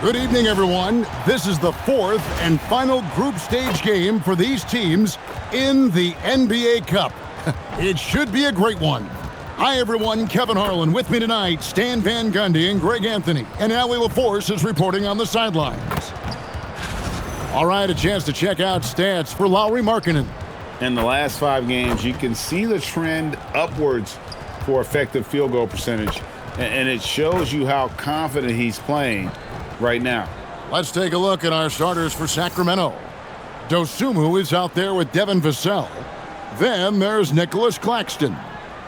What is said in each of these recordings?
Good evening, everyone. This is the fourth and final group stage game for these teams in the NBA Cup. It should be a great one. Hi, everyone. Kevin Harlan with me tonight, Stan Van Gundy and Greg Anthony. And Allie LaForce is reporting on the sidelines. All right, a chance to check out stats for Lauri Markkanen. In the last 5 games, you can see the trend upwards for effective field goal percentage. And it shows you how confident he's playing right now. Let's take a look at our starters for Sacramento. Dosunmu is out there with Devin Vassell. Then there's Nicholas Claxton.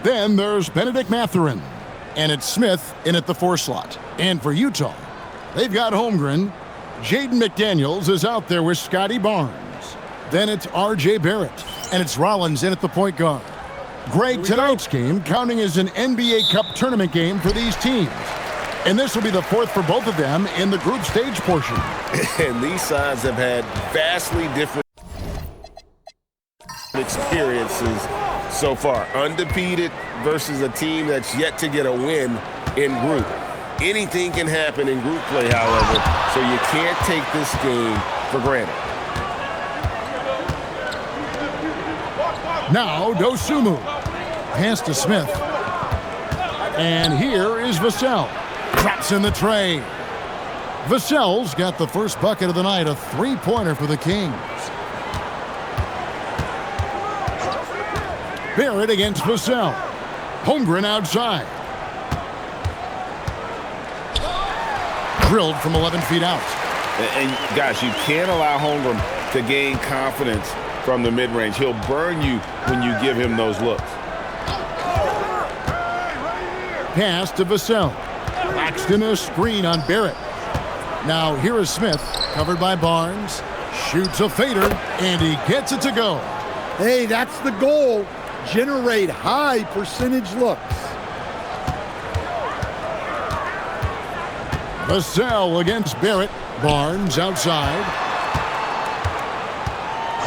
Then there's Benedict Mathurin. And it's Smith in at the 4 slot. And for Utah, they've got Holmgren. Jaden McDaniels is out there with Scotty Barnes. Then it's R.J. Barrett. And it's Rollins in at the point guard. Greg, tonight's game counting as an NBA Cup tournament game for these teams. And this will be the 4th for both of them in the group stage portion. And these sides have had vastly different experiences so far. Undefeated versus a team that's yet to get a win in group. Anything can happen in group play, however, so you can't take this game for granted. Now Dosunmu. Pass to Smith. And here is Vassell. Drops in the tray. Vassell's got the first bucket of the night, a 3-pointer for the Kings. Barrett against Vassell. Holmgren outside. Drilled from 11 feet out. And guys, you can't allow Holmgren to gain confidence from the mid-range. He'll burn you when you give him those looks. Pass to Vassell. Claxton a screen on Barrett. Now here is Smith, covered by Barnes. Shoots a fader, and he gets it to go. Hey, that's the goal. Generate high percentage looks. Vassell against Barrett. Barnes outside.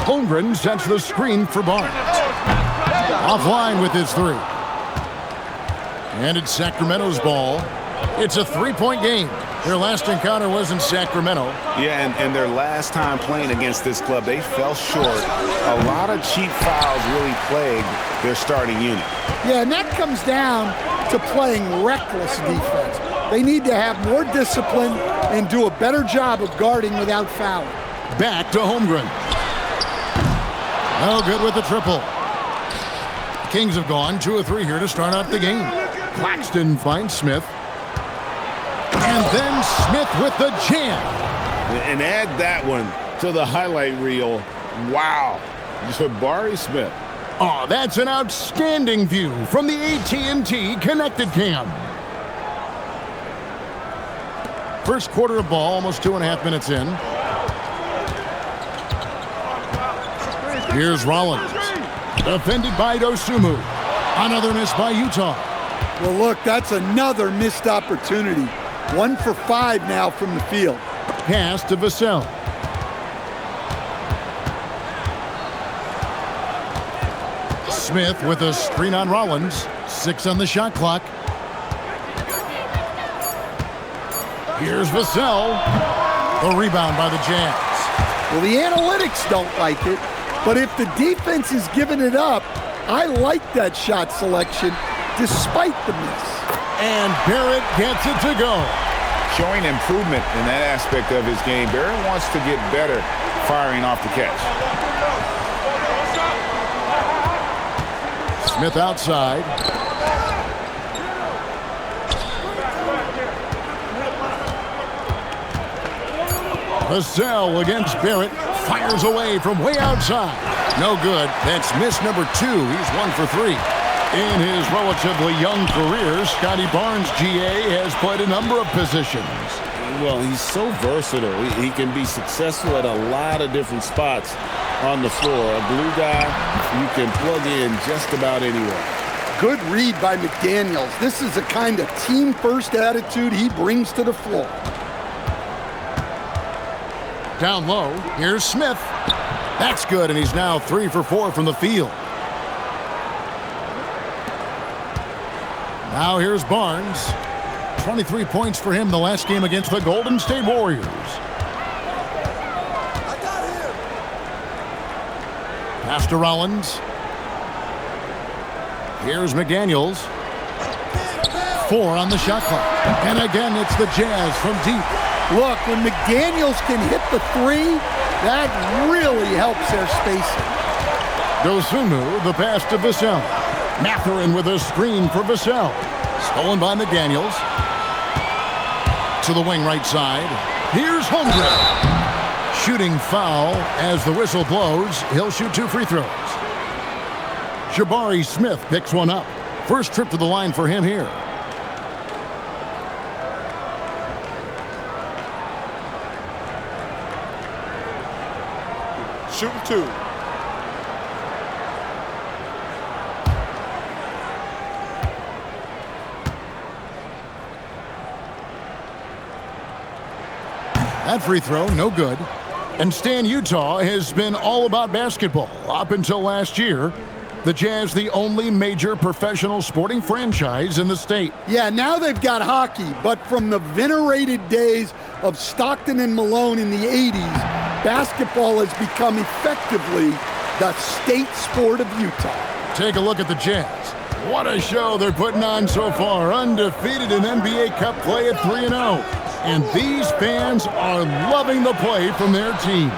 Holmgren sets the screen for Barnes. Offline with his 3. And it's Sacramento's ball. It's a 3-point game. Their last encounter was in Sacramento. Yeah, and their last time playing against this club, they fell short. A lot of cheap fouls really plagued their starting unit. Yeah, and that comes down to playing reckless defense. They need to have more discipline and do a better job of guarding without fouling. Back to Holmgren. No good with the triple. Kings have gone 2 of 3 here to start out the game. Claxton finds Smith. And then Smith with the jam. And add that one to the highlight reel. Wow. Jabari Smith. Oh, that's an outstanding view from the AT&T Connected Cam. First quarter of ball, almost 2.5 minutes in. Here's Rollins. Defended by Dosunmu. Another miss by Utah. Well, look, that's another missed opportunity. 1 for 5 now from the field. Pass to Vassell. Smith with a screen on Rollins. 6 on the shot clock. Here's Vassell. The rebound by the Jazz. Well, the analytics don't like it, but if the defense is giving it up, I like that shot selection despite the miss. And Barrett gets it to go. Showing improvement in that aspect of his game. Barrett wants to get better firing off the catch. Smith outside. Vassell against Barrett. Fires away from way outside. No good. That's miss number 2. He's 1 for 3. In his relatively young career, Scotty Barnes, GA, has played a number of positions. Well, he's so versatile. He can be successful at a lot of different spots on the floor. A glue guy you can plug in just about anywhere. Good read by McDaniels. This is the kind of team-first attitude he brings to the floor. Down low, here's Smith. That's good, and he's now 3 for 4 from the field. Now here's Barnes. 23 points for him the last game against the Golden State Warriors. Pass to Rollins. Here's McDaniels. 4 on the shot clock. And again, it's the Jazz from deep. Look, when McDaniels can hit the 3, that really helps their spacing. Dosunmu, the pass to Vassell. Mathurin with a screen for Vassell. Stolen by McDaniels. To the wing right side. Here's Holmgren. Shooting foul as the whistle blows. He'll shoot 2 free throws. Jabari Smith picks one up. First trip to the line for him here. Shooting 2. That free throw, no good. And Stan, Utah has been all about basketball up until last year. The Jazz, the only major professional sporting franchise in the state. Yeah, now they've got hockey, but from the venerated days of Stockton and Malone in the 80s, basketball has become effectively the state sport of Utah. Take a look at the Jazz. What a show they're putting on so far. Undefeated in NBA Cup play at 3-0. And these fans are loving the play from their team.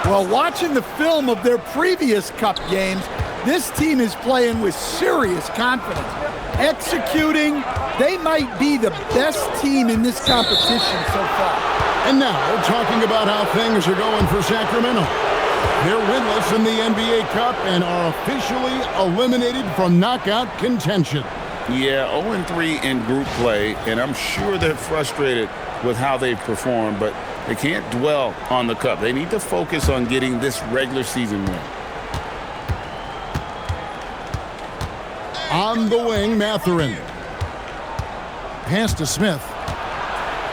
Well, watching the film of their previous Cup games, this team is playing with serious confidence. Executing, they might be the best team in this competition so far. And now, talking about how things are going for Sacramento. They're winless in the NBA Cup and are officially eliminated from knockout contention. Yeah, 0-3 in group play, and I'm sure they're frustrated with how they've performed, but they can't dwell on the cup. They need to focus on getting this regular season win. On the wing, Mathurin. Pass to Smith.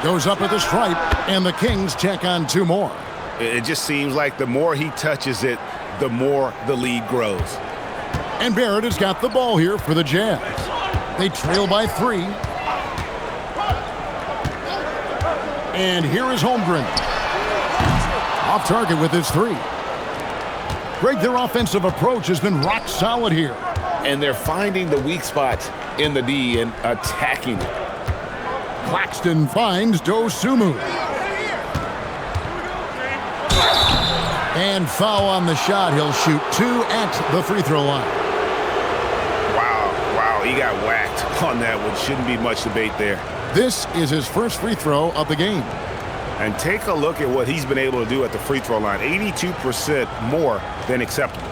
Goes up with a stripe, and the Kings check on 2 more. It just seems like the more he touches it, the more the lead grows. And Barrett has got the ball here for the Jazz. They trail by 3. And here is Holmgren. Off target with his 3. Greg, their offensive approach has been rock solid here. And they're finding the weak spots in the D and attacking it. Claxton finds Dosunmu. And foul on the shot. He'll shoot 2 at the free throw line. Wow, he got whacked on that one. Shouldn't be much debate there. This is his first free throw of the game. And take a look at what he's been able to do at the free throw line. 82% more than acceptable.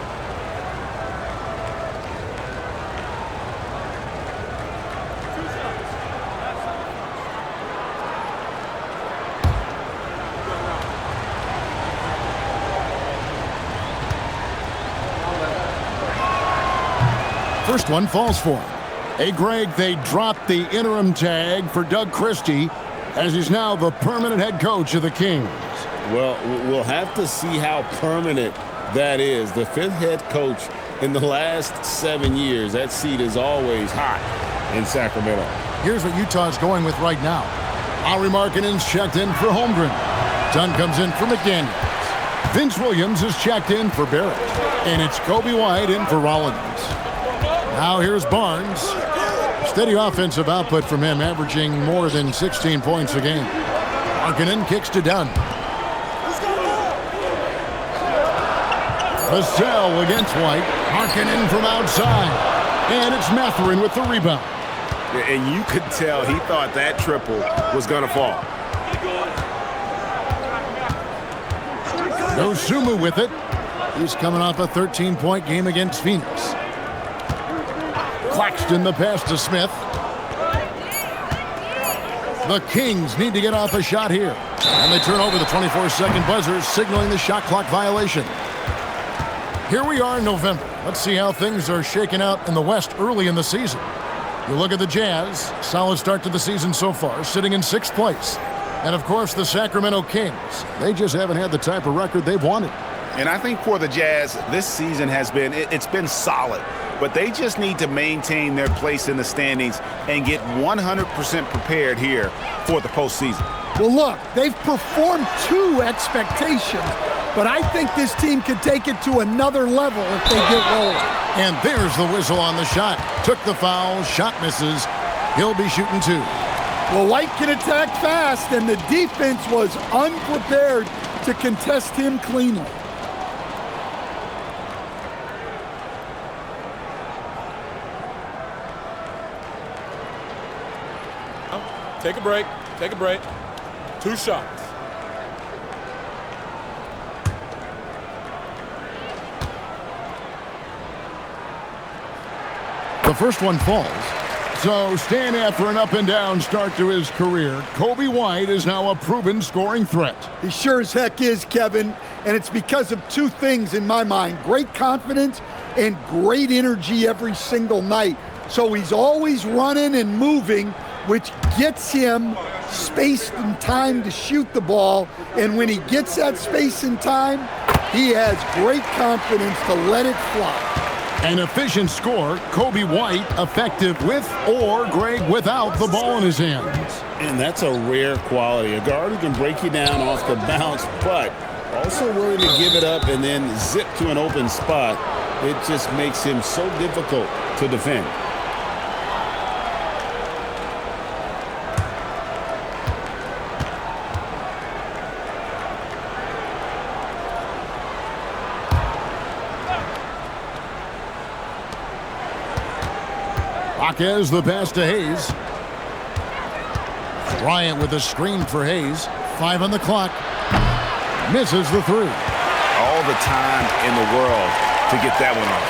First one falls for him. Hey, Greg, they dropped the interim tag for Doug Christie as he's now the permanent head coach of the Kings. Well, we'll have to see how permanent that is. The 5th head coach in the last 7 years. That seat is always hot in Sacramento. Here's what Utah's going with right now. Lauri Markkanen's checked in for Holmgren. Dunn comes in for McDaniels. Vince Williams is checked in for Barrett. And it's Kobe White in for Rollins. Now here's Barnes. Steady offensive output from him, averaging more than 16 points a game. Markkanen kicks to Dunn. Vassell against White. Markkanen from outside. And it's Mathurin with the rebound. And you could tell he thought that triple was going to fall. Dosunmu with it. He's coming off a 13-point game against Phoenix. Claxton the pass to Smith. The Kings need to get off a shot here. And they turn over the 24-second buzzer, signaling the shot clock violation. Here we are in November. Let's see how things are shaking out in the West early in the season. You look at the Jazz, solid start to the season so far, sitting in 6th place. And of course, the Sacramento Kings. They just haven't had the type of record they've wanted. And I think for the Jazz, this season has been, it's been solid. but they just need to maintain their place in the standings and get 100% prepared here for the postseason. Well, look, they've performed to expectations, but I think this team could take it to another level if they get rolling. And there's the whistle on the shot. Took the foul, shot misses. He'll be shooting 2. Well, White can attack fast, and the defense was unprepared to contest him cleanly. Take a break. Take a break. 2 shots. The first one falls. So staying after an up-and-down start to his career, Kobe White is now a proven scoring threat. He sure as heck is, Kevin, and it's because of 2 things in my mind. Great confidence and great energy every single night. So he's always running and moving, which gets him space and time to shoot the ball. And when he gets that space and time, he has great confidence to let it fly. An efficient scorer, Kobe White, effective with or Greg without the ball in his hands. And that's a rare quality. A guard who can break you down off the bounce, but also willing to give it up and then zip to an open spot. It just makes him so difficult to defend. Jaquez the pass to Hayes. Bryant with a screen for Hayes. 5 on the clock. Misses the 3. All the time in the world to get that one off.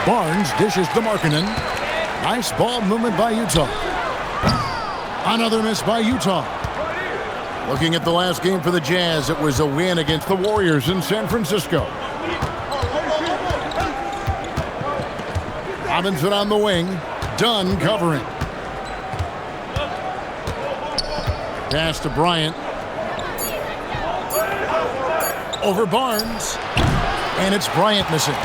Barnes dishes to Markkanen. Nice ball movement by Utah. Another miss by Utah. Looking at the last game for the Jazz, it was a win against the Warriors in San Francisco. Robinson on the wing. Dunn covering. Pass to Bryant. Over Barnes. And it's Bryant missing.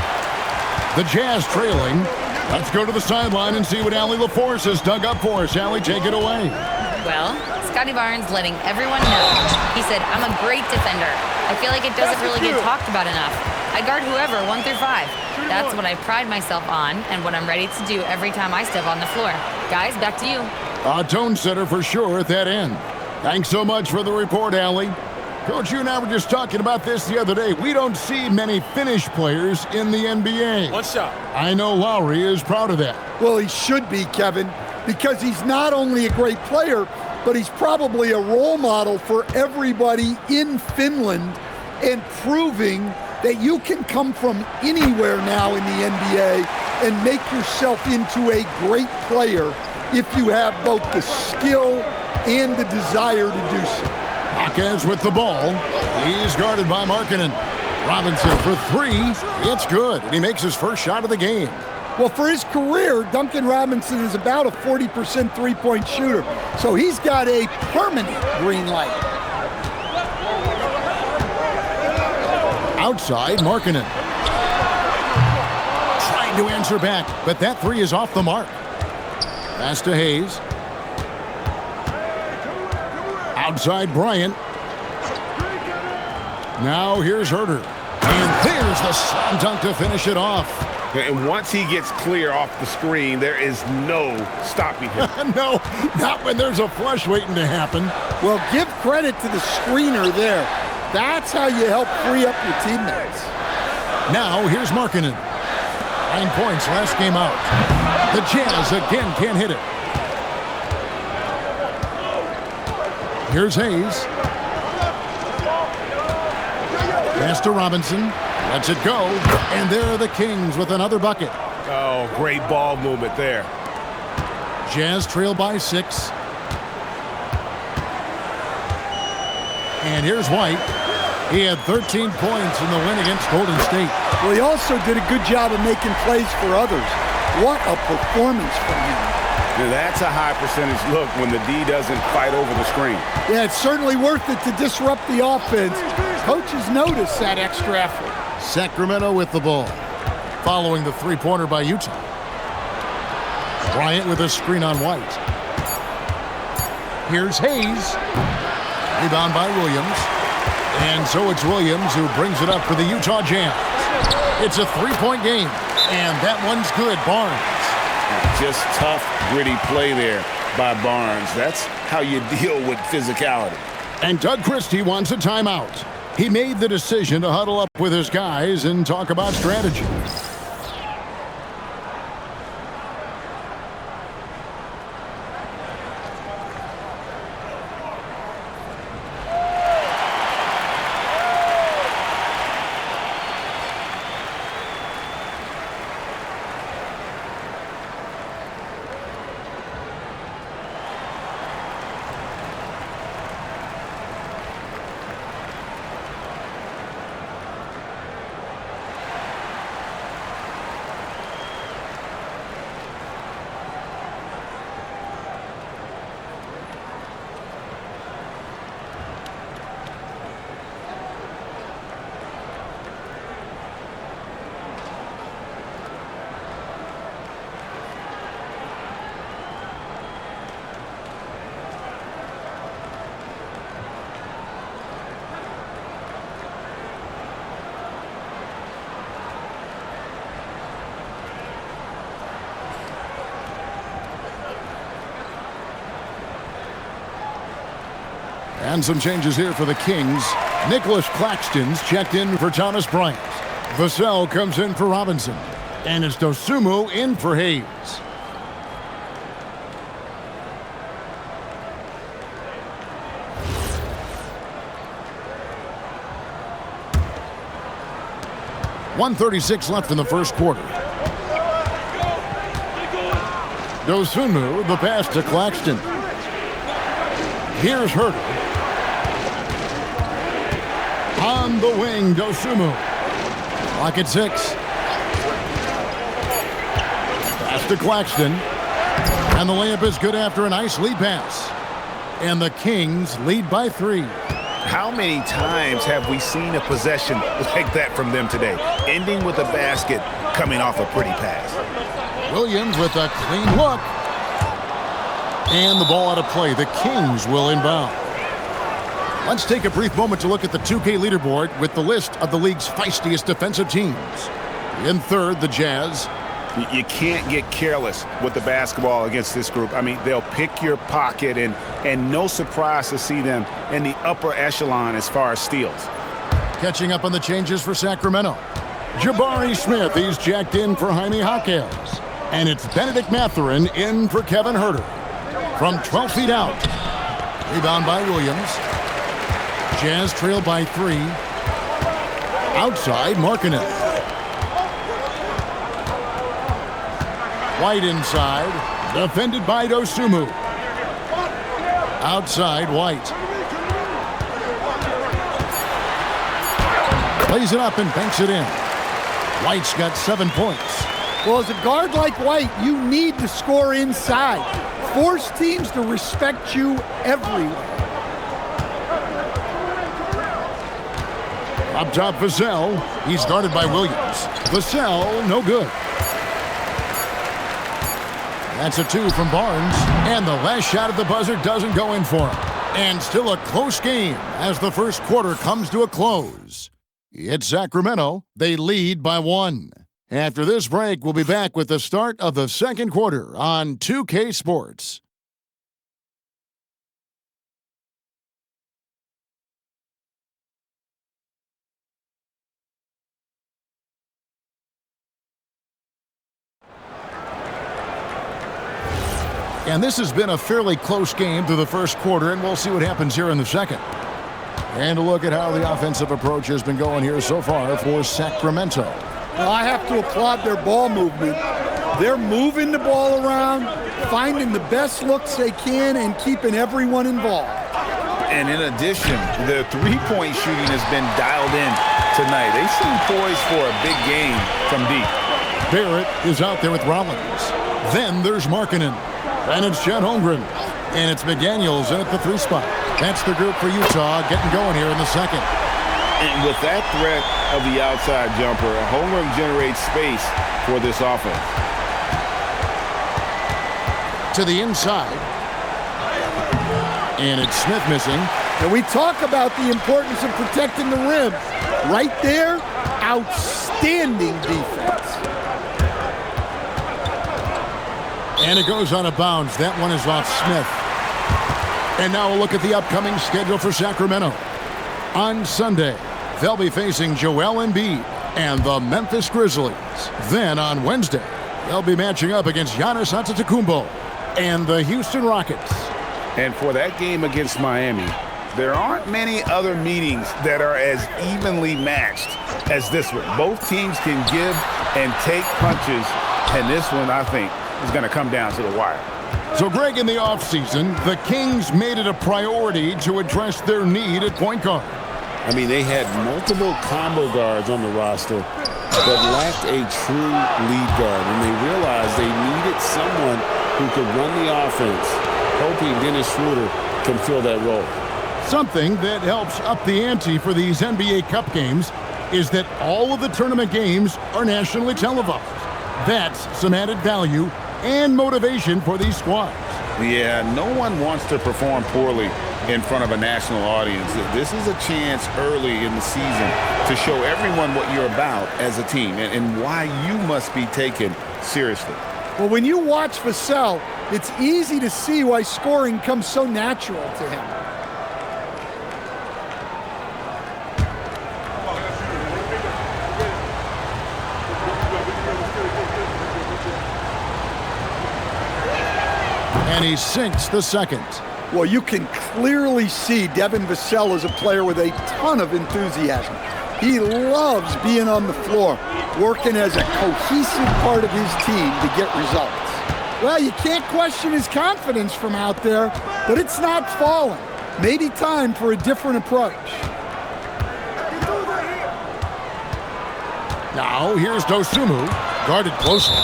The Jazz trailing. Let's go to the sideline and see what Allie LaForce has dug up for us. Allie, take it away. Well, Scotty Barnes letting everyone know. He said, I'm a great defender. I feel like it doesn't really get talked about enough. I guard whoever, 1 through 5. That's what I pride myself on and what I'm ready to do every time I step on the floor. Guys, back to you. A tone setter for sure at that end. Thanks so much for the report, Allie. Coach, you and I were just talking about this the other day. We don't see many Finnish players in the NBA. 1 shot. I know Lowry is proud of that. Well, he should be, Kevin, because he's not only a great player, but he's probably a role model for everybody in Finland and proving that you can come from anywhere now in the NBA and make yourself into a great player if you have both the skill and the desire to do so. Jaquez with the ball. He's guarded by Markkanen. Robinson for 3. It's good, and he makes his first shot of the game. Well, for his career, Duncan Robinson is about a 40% three-point shooter, so he's got a permanent green light. Outside, Markkanen. Trying to answer back, but that 3 is off the mark. Pass to Hayes. Outside, Bryant. Now here's Herter. And there's the slam dunk to finish it off. And once he gets clear off the screen, there is no stopping him. No, not when there's a flush waiting to happen. Well, give credit to the screener there. That's how you help free up your teammates. Now here's Markkanen. 9 points last game out. The Jazz again can't hit it. Here's Hayes. Pass to Robinson. Lets it go. And there are the Kings with another bucket. Oh, great ball movement there. Jazz trail by 6. And here's White. He had 13 points in the win against Golden State. Well, he also did a good job of making plays for others. What a performance from him. Now, that's a high percentage look when the D doesn't fight over the screen. Yeah, it's certainly worth it to disrupt the offense. Coaches notice that extra effort. Sacramento with the ball. following the three-pointer by Utah. Bryant with a screen on White. Here's Hayes. Rebound by Williams. And so it's Williams who brings it up for the Utah Jazz. It's a three-point game, and that one's good. Barnes. Just tough, gritty play there by Barnes. That's how you deal with physicality. And Doug Christie wants a timeout. He made the decision to huddle up with his guys and talk about strategy. And some changes here for the Kings. Nicholas Claxton's checked in for Thomas Bryant. Vassell comes in for Robinson. And it's Dosumu in for Hayes. .136 left in the first quarter. Dosumu, the pass to Claxton. Here's Herter. On the wing, Dosumu. Clock at 6. Pass to Claxton. And the layup is good after a nice lead pass. And the Kings lead by 3. How many times have we seen a possession like that from them today? Ending with a basket, coming off a pretty pass. Williams with a clean look. And the ball out of play. The Kings will inbound. Let's take a brief moment to look at the 2K leaderboard with the list of the league's feistiest defensive teams. In third, the Jazz. You can't get careless with the basketball against this group. I mean, they'll pick your pocket, and no surprise to see them in the upper echelon as far as steals. Catching up on the changes for Sacramento. Jabari Smith, he's jacked in for Jaime Jaquez. And it's Benedict Mathurin in for Kevin Herter. From 12 feet out. Rebound by Williams. Jazz trail by 3. Outside, Markkanen. White inside. Defended by Dosumu. Outside, White. Plays it up and banks it in. White's got 7 points. Well, as a guard like White, you need to score inside. Force teams to respect you everywhere. Up top, Vassell. He's guarded by Williams. Vassell, no good. That's a 2 from Barnes. And the last shot at the buzzer doesn't go in for him. And still a close game as the first quarter comes to a close. It's Sacramento. They lead by 1. After this break, we'll be back with the start of the second quarter on 2K Sports. And this has been a fairly close game through the first quarter, and we'll see what happens here in the second. And a look at how the offensive approach has been going here so far for Sacramento. Well, I have to applaud their ball movement. They're moving the ball around, finding the best looks they can, and keeping everyone involved. And in addition, the three-point shooting has been dialed in tonight. They seem poised for a big game from deep. Barrett is out there with Rollins. Then there's Markkanen. And it's Chet Holmgren. And it's McDaniels in at the 3 spot. That's the group for Utah getting going here in the second. And with that threat of the outside jumper, a home run generates space for this offense. To the inside. And it's Smith missing. And we talk about the importance of protecting the rim. Right there, outstanding defense. And it goes out of bounds. That one is off Smith. And now a look at the upcoming schedule for Sacramento. On Sunday, they'll be facing Joel Embiid and the Memphis Grizzlies. Then on Wednesday, they'll be matching up against Giannis Antetokounmpo and the Houston Rockets. And for that game against Miami, there aren't many other meetings that are as evenly matched as this one. Both teams can give and take punches, and this one, I think, is going to come down to the wire. So, Greg, in the offseason, the Kings made it a priority to address their need at point guard. I mean, they had multiple combo guards on the roster but lacked a true lead guard, and they realized they needed someone who could run the offense, hoping Dennis Schroeder can fill that role. Something that helps up the ante for these NBA Cup games is that all of the tournament games are nationally televised. That's some added value and motivation for these squads. Yeah, no one wants to perform poorly in front of a national audience. This is a chance early in the season to show everyone what you're about as a team and why you must be taken seriously. Well, when you watch Vassell, it's easy to see why scoring comes so natural to him. And he sinks the second. Well, you can clearly see Devin Vassell is a player with a ton of enthusiasm. He loves being on the floor, working as a cohesive part of his team to get results. Well, you can't question his confidence from out there, but it's not falling. Maybe time for a different approach. Now, here's Dosunmu, guarded closely.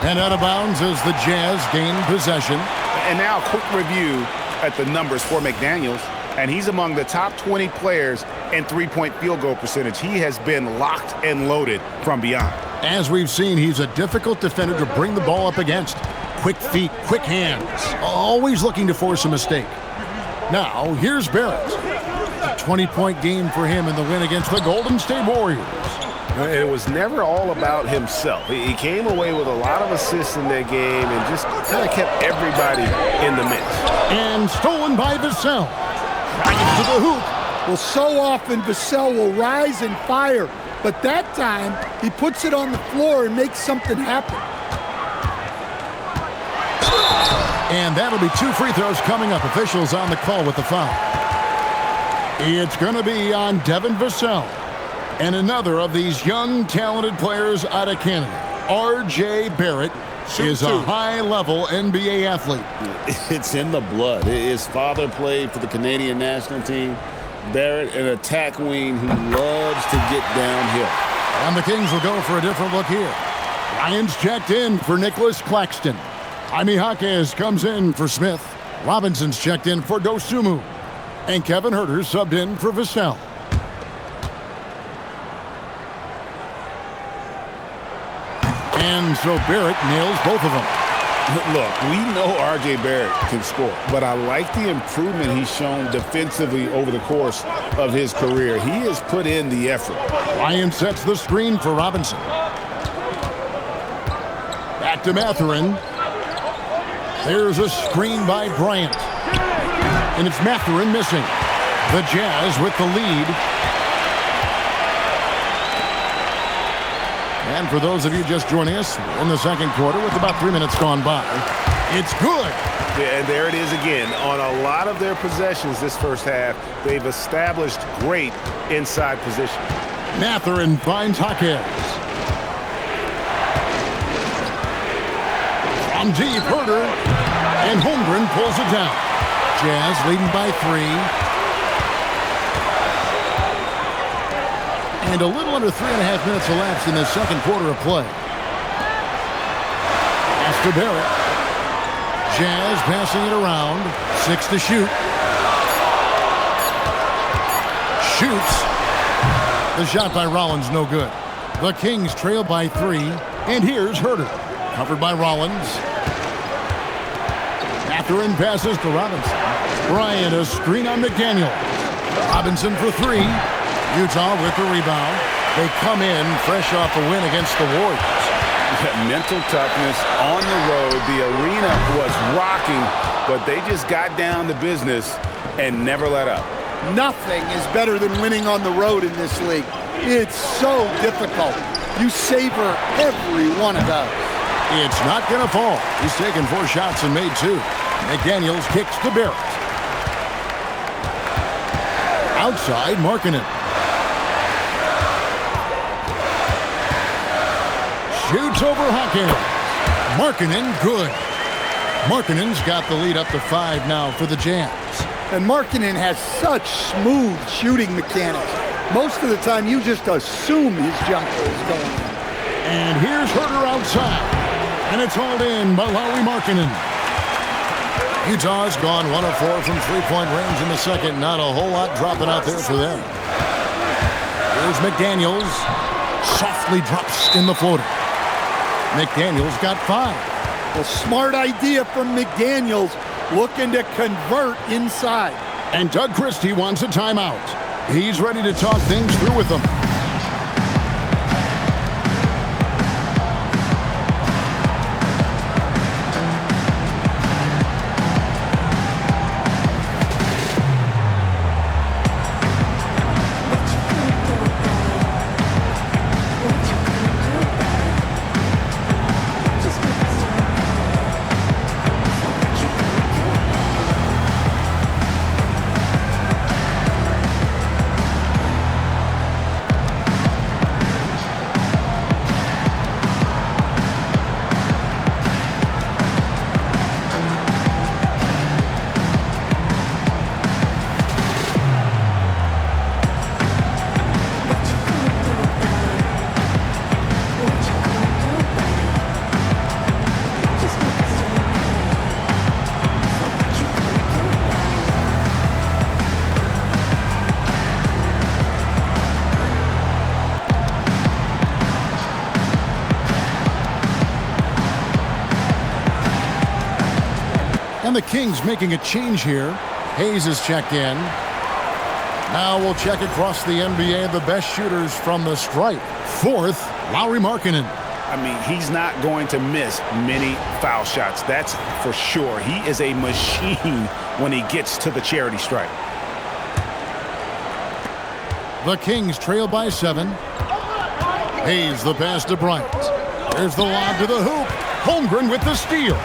And out of bounds as the Jazz gain possession. And now a quick review at the numbers for McDaniels, and he's among the top 20 players in three-point field goal percentage. He has been locked and loaded from beyond. As we've seen, he's a difficult defender to bring the ball up against. Quick feet, quick hands, always looking to force a mistake. Now, here's Barrett. A 20-point game for him in the win against the Golden State Warriors. It was never all about himself. He came away with a lot of assists in that game and just kind of kept everybody in the mix. And stolen by Vassell. Drives to the hoop. Well, so often Vassell will rise and fire, but that time he puts it on the floor and makes something happen. And that'll be 2 free throws coming up. Officials on the call with the foul. It's going to be on Devin Vassell. And another of these young, talented players out of Canada, R.J. Barrett, is a high-level NBA athlete. It's in the blood. His father played for the Canadian national team. Barrett, an attack wing who loves to get downhill. And the Kings will go for a different look here. Lyons checked in for Nicholas Claxton. Jaime Jaquez comes in for Smith. Robinson's checked in for Dosunmu. And Kevin Huerter subbed in for Vassell. And so Barrett nails both of them. Look, we know R.J. Barrett can score, but I like the improvement he's shown defensively over the course of his career. He has put in the effort. Ryan sets the screen for Robinson. Back to Mathurin. There's a screen by Bryant. And it's Mathurin missing. The Jazz with the lead. And for those of you just joining us, in the second quarter with about 3 minutes gone by, it's good. Yeah, and there it is again. On a lot of their possessions this first half, they've established great inside position. Mathurin finds Jaquez. From deep, Huerter, and Holmgren pulls it down. Jazz leading by 3. And a little under 3.5 minutes elapsed in the second quarter of play. Pass to Barrett. Jazz passing it around. 6 to shoot. Shoots. The shot by Rollins, no good. The Kings trail by 3, and here's Herter. Covered by Rollins. Mathurin passes to Robinson. Bryant, a screen on McDaniel. Robinson for 3. Utah with the rebound. They come in fresh off a win against the Warriors. Mental toughness on the road. The arena was rocking, but they just got down to business and never let up. Nothing is better than winning on the road in this league. It's so difficult. You savor every one of those. It's not going to fall. He's taken 4 shots and made 2. McDaniels kicks to Barrett. Outside, Markkanen. Shoots over Hawkins. Markkanen, good. Markkanen's got the lead up to 5 now for the Jazz. And Markkanen has such smooth shooting mechanics. Most of the time, you just assume his jumper is going in. And here's Herter outside. And it's hauled in by Lauri Markkanen. Utah's gone 1 of 4 from three-point range in the second. Not a whole lot dropping out there for them. Here's McDaniels. Softly drops in the floater. McDaniels got 5. A smart idea from McDaniels, looking to convert inside. And Doug Christie wants a timeout. He's ready to talk things through with them. And the Kings making a change here. Hayes is checked in. Now we'll check across the NBA the best shooters from the stripe. 4th, Lauri Markkanen. I mean, he's not going to miss many foul shots. That's for sure. He is a machine when he gets to the charity stripe. The Kings trail by 7. Hayes the pass to Bryant. There's the lob to the hoop. Holmgren with the steal.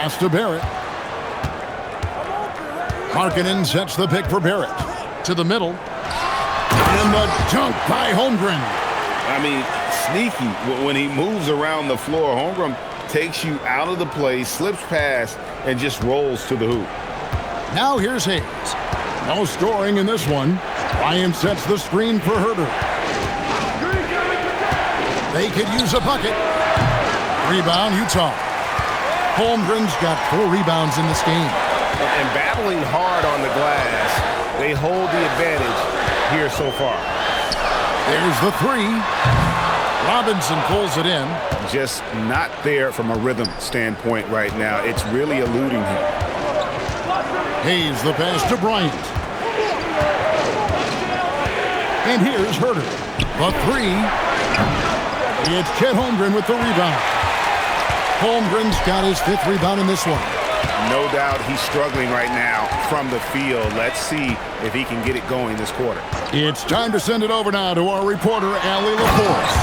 Pass to Barrett. Markkanen sets the pick for Barrett. To the middle. And the dunk by Holmgren. I mean, sneaky. When he moves around the floor, Holmgren takes you out of the play, slips past, and just rolls to the hoop. Now here's Hayes. No scoring in this one. Bryant sets the screen for Herter. They could use a bucket. Rebound, Utah. Holmgren's got 4 rebounds in this game. And battling hard on the glass, they hold the advantage here so far. There's the 3. Robinson pulls it in. Just not there from a rhythm standpoint right now. It's really eluding him. Hayes the pass to Bryant. And here's Herter. The 3. It's Chet Holmgren with the rebound. Holmgren's got his 5th rebound in this one. No doubt he's struggling right now from the field. Let's see if he can get it going this quarter. It's time to send it over now to our reporter, Allie LaForce.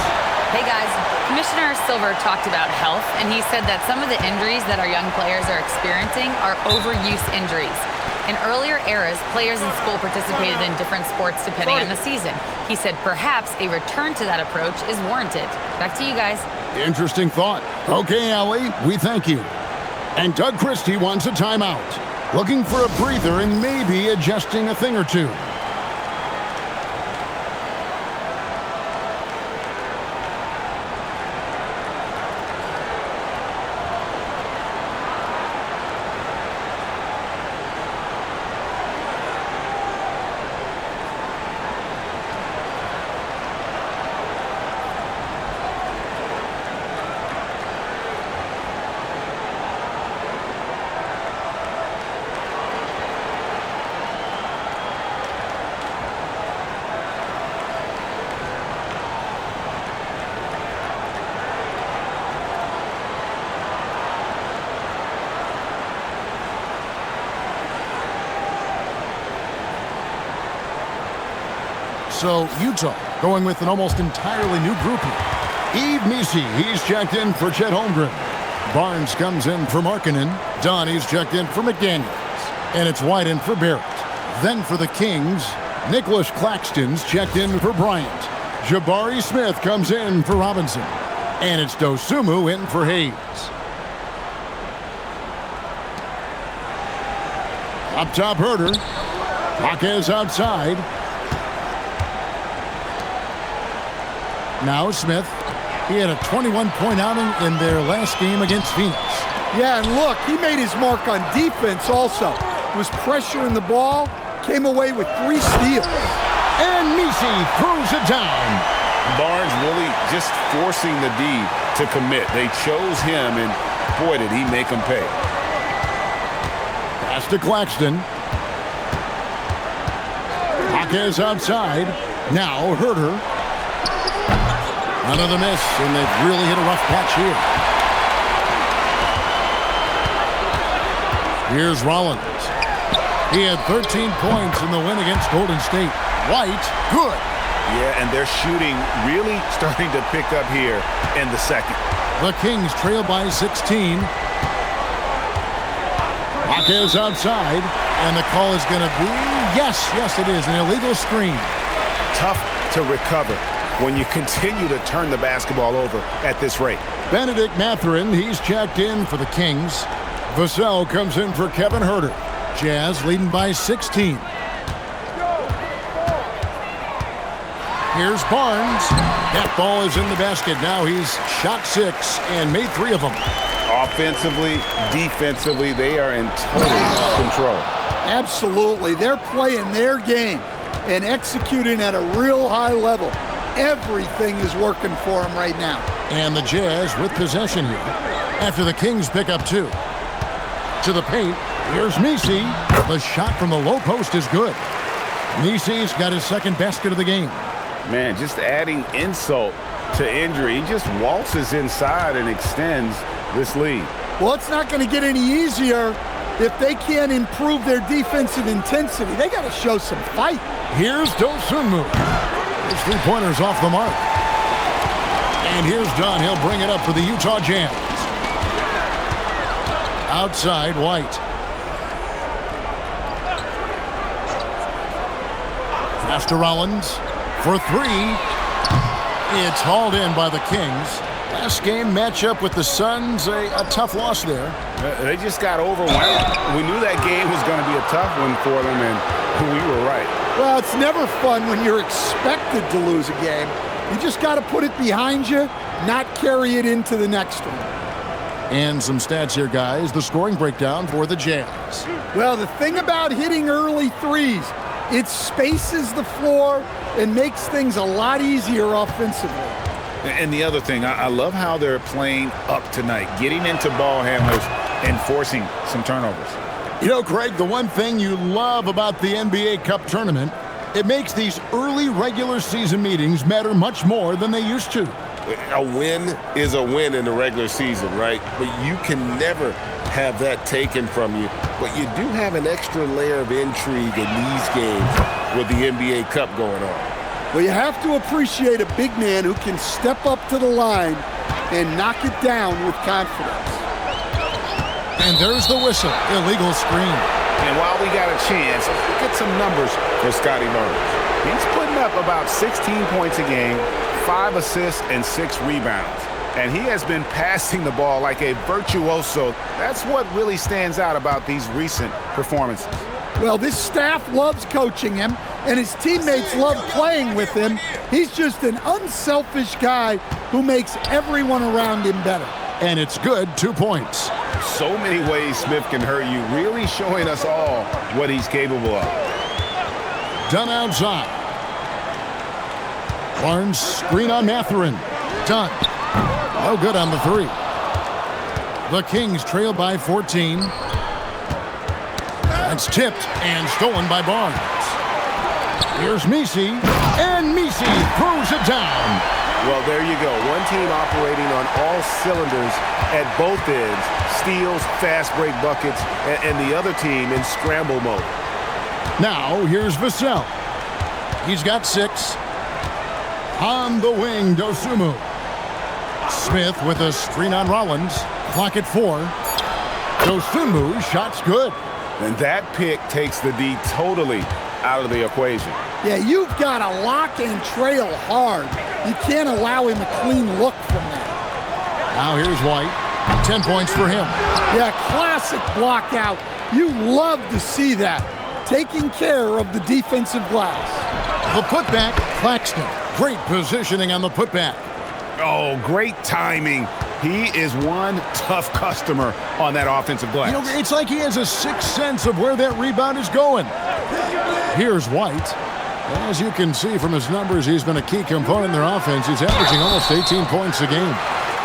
Hey guys, Commissioner Silver talked about health, and he said that some of the injuries that our young players are experiencing are overuse injuries. In earlier eras, players in school participated in different sports depending on the season. He said perhaps a return to that approach is warranted. Back to you guys. Interesting thought. Okay, Allie, we thank you. And Doug Christie wants a timeout. Looking for a breather and maybe adjusting a thing or two. So Utah going with an almost entirely new group here. Yves Missi, he's checked in for Chet Holmgren. Barnes comes in for Markkanen. Dunn, he's checked in for McDaniels. And it's White in for Barrett. Then for the Kings, Nicholas Claxton's checked in for Bryant. Jabari Smith comes in for Robinson. And it's Dosumu in for Hayes. Up top, Herter. Jaquez outside. Now Smith. He had a 21-point outing in their last game against Phoenix. Yeah, and look, he made his mark on defense also. Was pressuring the ball, came away with 3 steals. And Missi throws it down. Barnes really just forcing the D to commit. They chose him, and boy, did he make them pay. Pass to Claxton. Jaquez outside. Now Herter. Another miss, and they've really hit a rough patch here. Here's Rollins. He had 13 points in the win against Golden State. White, good. Yeah, and their shooting really starting to pick up here in the second. The Kings trail by 16. Jaquez outside, and the call is going to be, yes, it is, an illegal screen. Tough to recover when you continue to turn the basketball over at this rate. Benedict Mathurin, he's checked in for the Kings. Vassell comes in for Kevin Herter. Jazz leading by 16. Here's Barnes. That ball is in the basket. Now he's shot 6 and made 3 of them. Offensively, defensively, they are in total control. Absolutely. They're playing their game and executing at a real high level. Everything is working for them right now. And the Jazz with possession here after the Kings pick up 2. To the paint, here's Missi. The shot from the low post is good. Missi's got his second basket of the game. Man, just adding insult to injury. He just waltzes inside and extends this lead. Well, it's not going to get any easier if they can't improve their defensive intensity. They got to show some fight. Here's Dosunmu. His 3-pointer's off the mark. And here's Dunn. He'll bring it up for the Utah Jazz. Outside, White. Pass to Rollins for 3. It's hauled in by the Kings. Last game matchup with the Suns, a tough loss there. They just got overwhelmed. We knew that game was going to be a tough one for them, and we were right. Well, it's never fun when you're expected to lose a game. You just got to put it behind you, not carry it into the next one. And some stats here, guys. The scoring breakdown for the Jazz. Well, the thing about hitting early threes, it spaces the floor and makes things a lot easier offensively. And the other thing, I love how they're playing up tonight, getting into ball handlers and forcing some turnovers. You know, Craig, the one thing you love about the NBA Cup tournament, it makes these early regular season meetings matter much more than they used to. A win is a win in the regular season, right? But you can never have that taken from you. But you do have an extra layer of intrigue in these games with the NBA Cup going on. Well, you have to appreciate a big man who can step up to the line and knock it down with confidence. And there's the whistle. Illegal screen. And while we got a chance, get some numbers for Scotty Barnes. He's putting up about 16 points a game, 5 assists, and 6 rebounds. And he has been passing the ball like a virtuoso. That's what really stands out about these recent performances. Well, this staff loves coaching him, and his teammates love playing with him. He's just an unselfish guy who makes everyone around him better. And it's good, 2 points. So many ways Smith can hurt you, really showing us all what he's capable of. Dunn outside. Barnes screen on Mathurin. Dunn. No good on the 3. The Kings trail by 14. That's tipped and stolen by Barnes. Here's Missi, and Missi throws it down. Well, there you go. One team operating on all cylinders at both ends. Steals, fast break buckets, and the other team in scramble mode. Now, here's Vassell. He's got 6. On the wing, Dosunmu. Smith with a screen on Rollins. Clock at 4. Dosunmu's shot's good. And that pick takes the D totally out of the equation. Yeah, you've got to lock and trail hard. You can't allow him a clean look from that. Now here's White. 10 points for him. Yeah, classic block out. You love to see that. Taking care of the defensive glass. The putback, Claxton. Great positioning on the putback. Oh, great timing. He is one tough customer on that offensive glass. You know, it's like he has a sixth sense of where that rebound is going. Here's White. As you can see from his numbers, he's been a key component in their offense. He's averaging almost 18 points a game.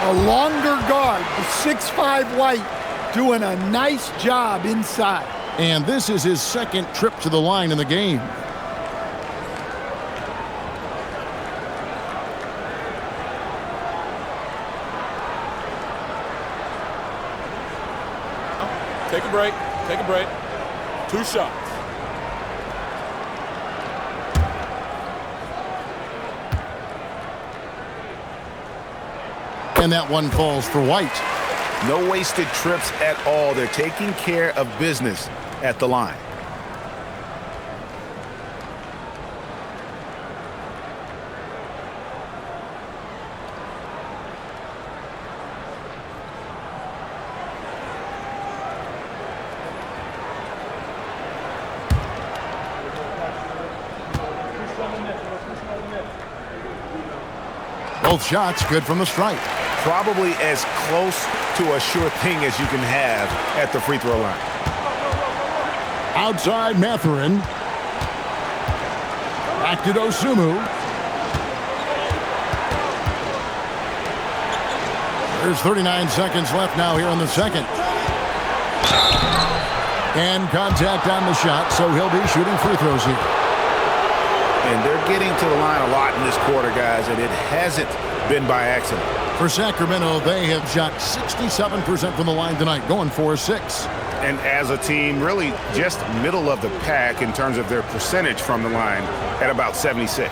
A longer guard, the 6'5" White, doing a nice job inside. And this is his second trip to the line in the game. Take a break. Take a break. 2 shots. And that one falls for White. No wasted trips at all. They're taking care of business at the line. Both shots good from the stripe. Probably as close to a sure thing as you can have at the free throw line. Outside Mathurin. Back to Dosunmu. There's 39 seconds left now here in the second. And contact on the shot, so he'll be shooting free throws here. And they're getting to the line a lot in this quarter, guys, and it hasn't been by accident. For Sacramento, they have shot 67% from the line tonight, going 4-6. And as a team, really just middle of the pack in terms of their percentage from the line at about 76.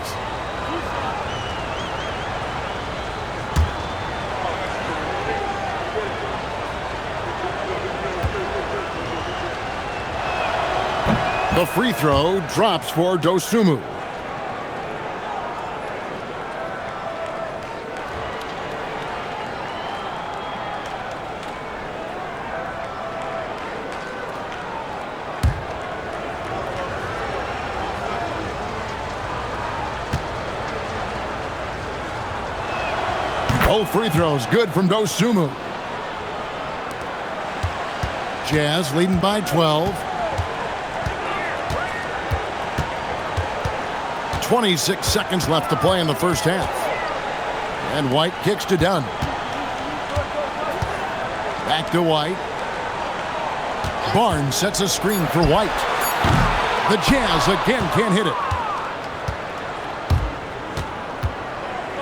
The free throw drops for Dosunmu. Both free throws good from Dosunmu. Jazz leading by 12. 26 seconds left to play in the first half. And White kicks to Dunn. Back to White. Barnes sets a screen for White. The Jazz again can't hit it.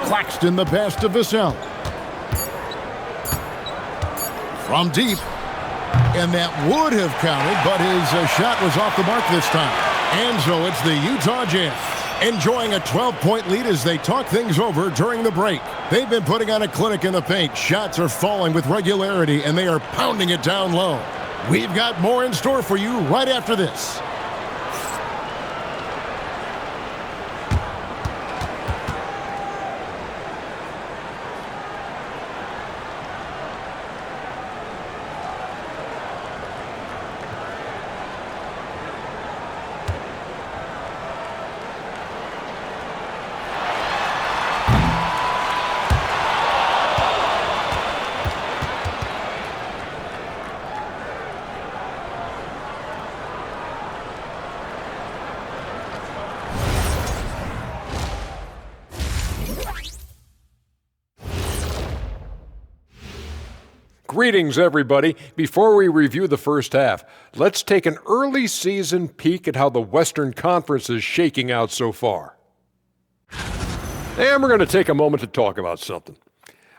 Claxton the pass to Vassell. From deep. And that would have counted, but his shot was off the mark this time. And so it's the Utah Jazz enjoying a 12-point lead as they talk things over during the break. They've been putting on a clinic in the paint. Shots are falling with regularity, and they are pounding it down low. We've got more in store for you right after this. Greetings, everybody. Before we review the first half, let's take an early season peek at how the Western Conference is shaking out so far. And we're going to take a moment to talk about something.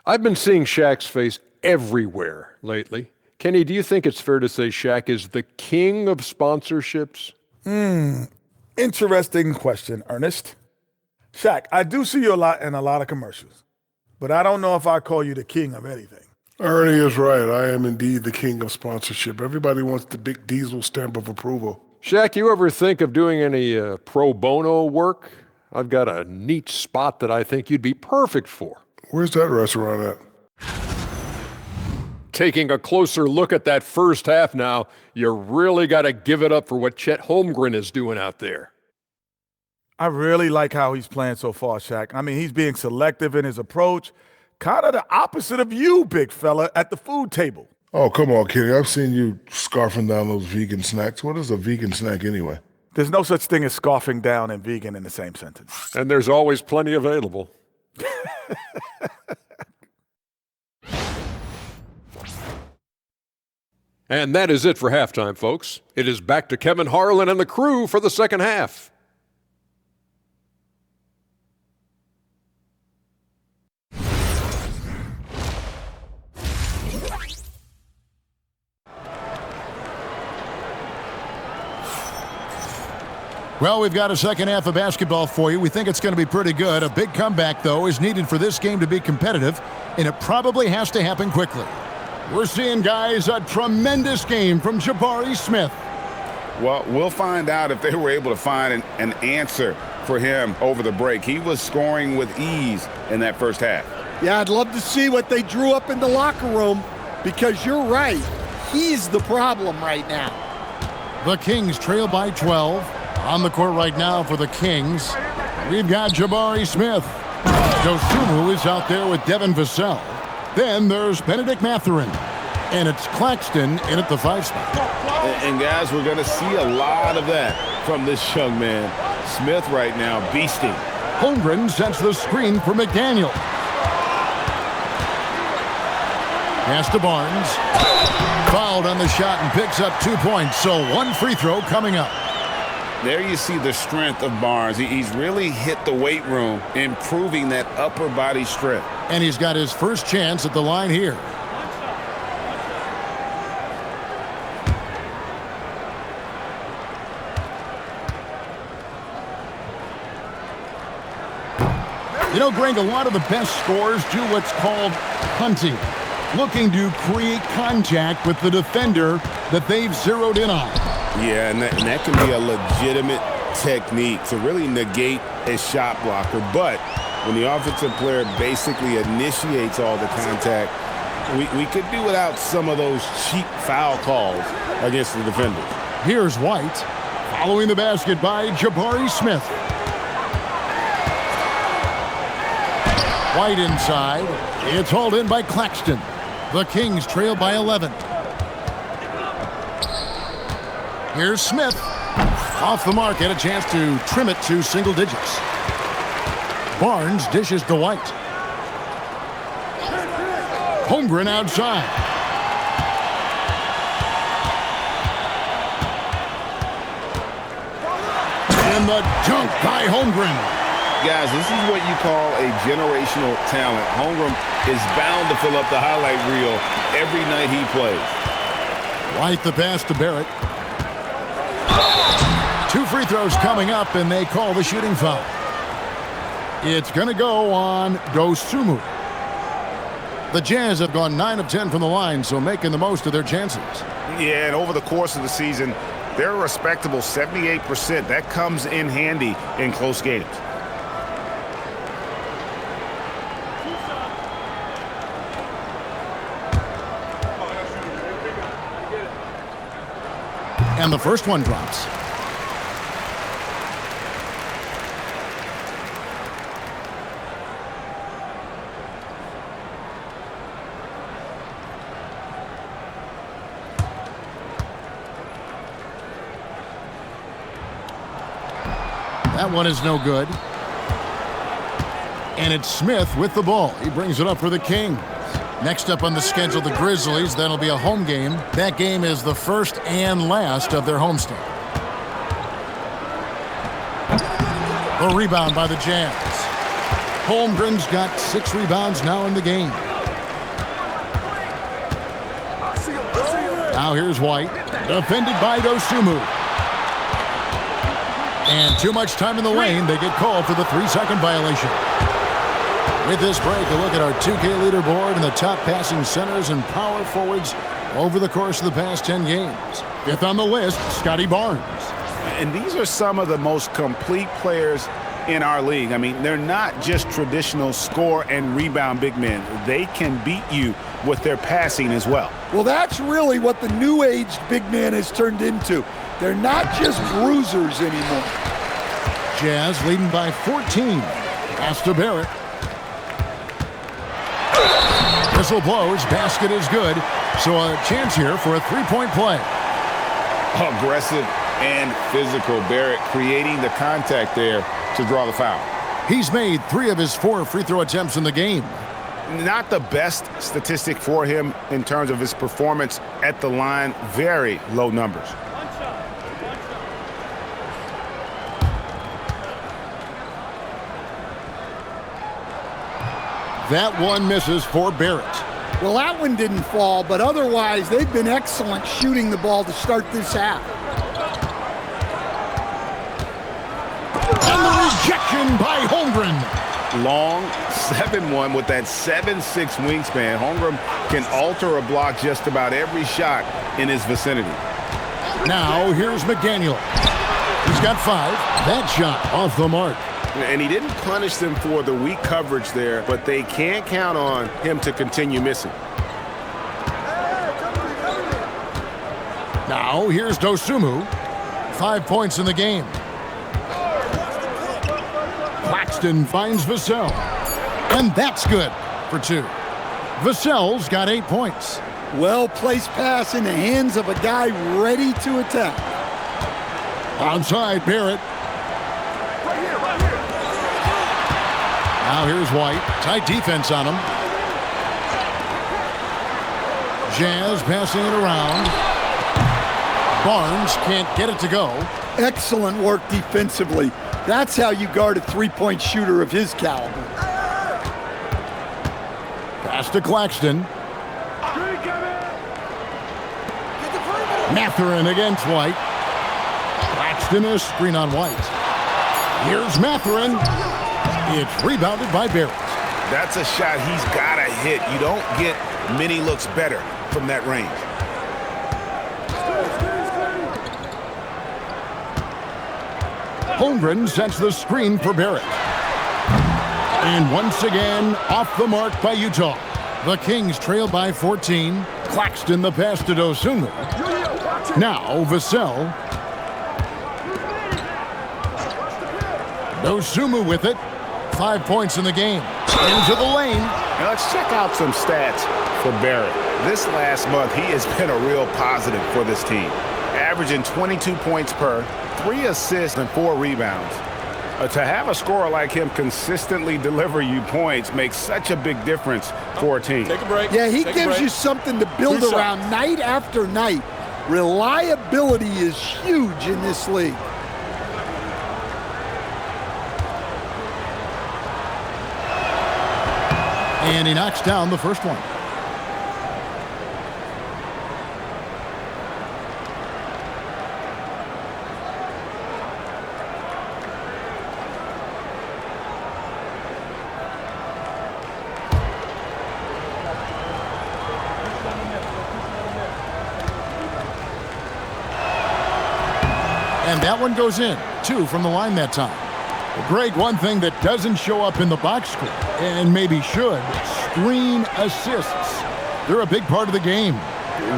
I've been seeing Shaq's face everywhere lately. Kenny, do you think it's fair to say Shaq is the king of sponsorships? It Interesting question, Ernest. Shaq, I do see you a lot in a lot of commercials, but I don't know if I call you the king of anything. Ernie is right. I am indeed the king of sponsorship. Everybody wants the big diesel stamp of approval. Shaq, you ever think of doing any pro bono work? I've got a neat spot that I think you'd be perfect for. Where's that restaurant at? Taking a closer look at that first half now, you really got to give it up for what Chet Holmgren is doing out there. I really like how he's playing so far, Shaq. I mean, he's being selective in his approach, kind of the opposite of you, big fella, at the food table. Oh, come on, Kenny. I've seen you scarfing down those vegan snacks. What is a vegan snack anyway? There's no such thing as scarfing down and vegan in the same sentence. And there's always plenty available. And that is it for halftime, folks. It is back to Kevin Harlan and the crew for the second half. Well, we've got a second half of basketball for you. We think it's going to be pretty good. A big comeback, though, is needed for this game to be competitive, and it probably has to happen quickly. We're seeing, guys, a tremendous game from Jabari Smith. Well, we'll find out if they were able to find an answer for him over the break. He was scoring with ease in that first half. Yeah, I'd love to see what they drew up in the locker room, because you're right. He's the problem right now. The Kings trail by 12. On the court right now for the Kings, we've got Jabari Smith. Dosunmu is out there with Devin Vassell. Then there's Benedict Mathurin. And it's Claxton in at the 5 spot. And guys, we're going to see a lot of that from this young man. Smith right now beasting. Holmgren sets the screen for McDaniel. Pass to Barnes. Fouled on the shot and picks up 2 points. So one free throw coming up. There you see the strength of Barnes. He's really hit the weight room, improving that upper body strength. And he's got his first chance at the line here. You know, Greg, a lot of the best scorers do what's called hunting, looking to create contact with the defender that they've zeroed in on. Yeah, and that can be a legitimate technique to really negate a shot blocker. But when the offensive player basically initiates all the contact, we could do without some of those cheap foul calls against the defenders. Here's White, following the basket by Jabari Smith. White inside. It's hauled in by Claxton. The Kings trail by 11. Here's Smith. Off the mark, had a chance to trim it to single digits. Barnes dishes to White. Holmgren outside. And the dunk by Holmgren. Guys, this is what you call a generational talent. Holmgren is bound to fill up the highlight reel every night he plays. White the pass to Barrett. 2 free throws coming up, and they call the shooting foul. It's going to go on Dosunmu. The Jazz have gone 9 of 10 from the line, so making the most of their chances. Yeah, and over the course of the season, they're a respectable 78%. That comes in handy in close games. And the first one drops. That one is no good. And it's Smith with the ball. He brings it up for the Kings. Next up on the schedule, the Grizzlies. That'll be a home game. That game is the first and last of their homestand. The rebound by the Jazz. Holmgren's got 6 rebounds now in the game. Now here's White, defended by Dosunmu. And too much time in the lane. They get called for the 3-second violation. With this break, a look at our 2K leaderboard and the top passing centers and power forwards over the course of the past 10 games. Fifth on the list, Scotty Barnes. And these are some of the most complete players in our league. I mean, they're not just traditional score and rebound big men. They can beat you with their passing as well. Well, that's really what the new-aged big man has turned into. They're not just bruisers anymore. Jazz leading by 14. Pass to Barrett. Whistle blows. Basket is good. So a chance here for a three-point play. Aggressive and physical. Barrett creating the contact there to draw the foul. He's made 3 of his 4 free throw attempts in the game. Not the best statistic for him in terms of his performance at the line. Very low numbers. That one misses for Barrett. Well, that one didn't fall, but otherwise they've been excellent shooting the ball to start this half. And the rejection by Holmgren. Long 7-1 with that 7'6" wingspan. Holmgren can alter a block just about every shot in his vicinity. Now here's McDaniel. He's got 5. That shot off the mark. And he didn't punish them for the weak coverage there, but they can't count on him to continue missing. Now here's Dosunmu. 5 points in the game. Claxton finds Vassell. And that's good for 2. Vassell's got 8 points. Well-placed pass in the hands of a guy ready to attack. Onside, Barrett. Now here's White. Tight defense on him. Jazz passing it around. Barnes can't get it to go. Excellent work defensively. That's how you guard a three-point shooter of his caliber. Pass to Claxton. Mathurin against White. Claxton is screen on White. Here's Mathurin. It's rebounded by Barrett. That's a shot he's got to hit. You don't get many looks better from that range. Holmgren sets the screen for Barrett. And once again, off the mark by Utah. The Kings trail by 14. Claxton the pass to Dosunmu. Now Vassell. Dosunmu with it. 5 points in the game. Into the lane. Now let's check out some stats for Barrett. This last month, he has been a real positive for this team. Averaging 22 points per, 3 assists and 4 rebounds. To have a scorer like him consistently deliver you points makes such a big difference for a team. Take a break. Yeah, he Take gives you something to build around night after night. Reliability is huge in this league. And he knocks down the first one. And that one goes in. 2 from the line that time. Greg, one thing that doesn't show up in the box score, and maybe should, screen assists. They're a big part of the game.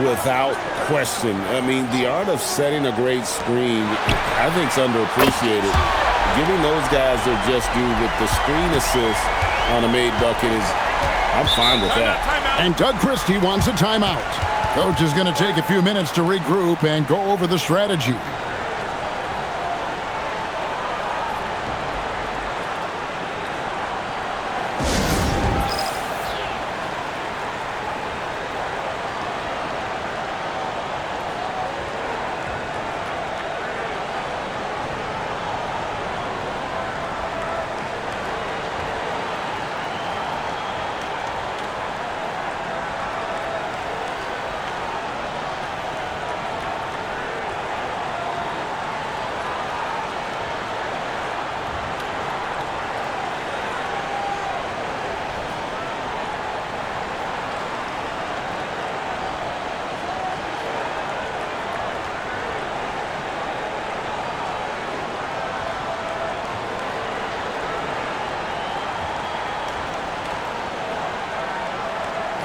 Without question. I mean, the art of setting a great screen, I think, is underappreciated. Giving those guys their just due with the screen assist on a made bucket is, I'm fine with that. And Doug Christie wants a timeout. Coach is going to take a few minutes to regroup and go over the strategy.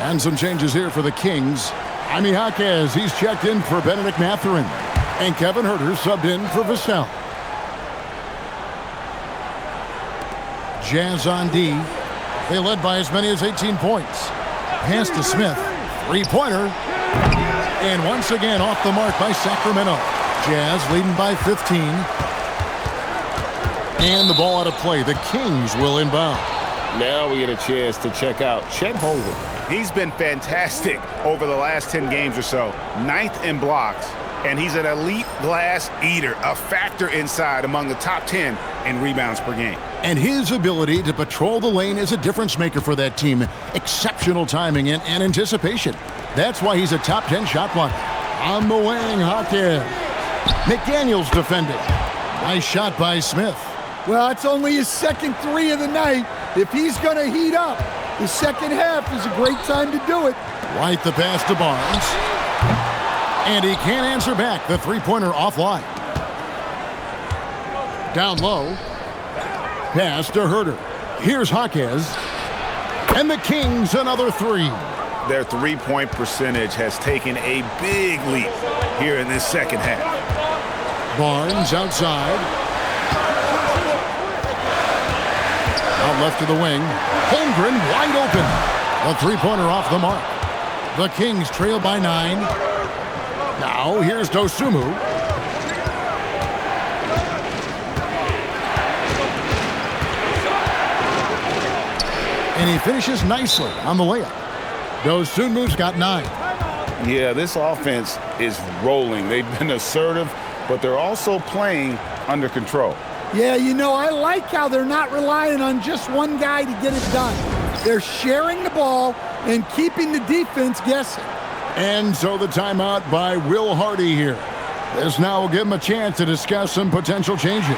And some changes here for the Kings. Jaime Jaquez, he's checked in for Benedict Mathurin. And Kevin Huerter subbed in for Vassell. Jazz on D. They led by as many as 18 points. Pass to Smith. Three-pointer. And once again off the mark by Sacramento. Jazz leading by 15. And the ball out of play. The Kings will inbound. Now we get a chance to check out Chet Holmgren. He's been fantastic over the last 10 games or so. 9th in blocks, and he's an elite glass eater, a factor inside among the top 10 in rebounds per game. And his ability to patrol the lane is a difference maker for that team. Exceptional timing and anticipation. That's why he's a top 10 shot blocker. On the wing, Jaquez. McDaniels defending. Nice shot by Smith. Well, it's only his second three of the night. If he's going to heat up, the second half is a great time to do it. White the pass to Barnes. And he can't answer back. The three-pointer offline. Down low. Pass to Huerter. Here's Jaquez. And the Kings another three. Their three-point percentage has taken a big leap here in this second half. Barnes outside. Out left to the wing. Holmgren wide open. A three-pointer off the mark. The Kings trail by 9. Now here's Dosunmu. And he finishes nicely on the layup. Dosunmu's got 9. Yeah, this offense is rolling. They've been assertive, but they're also playing under control. Yeah, you know, I like how they're not relying on just one guy to get it done. They're sharing the ball and keeping the defense guessing. And so the timeout by Will Hardy here. This now will give him a chance to discuss some potential changes.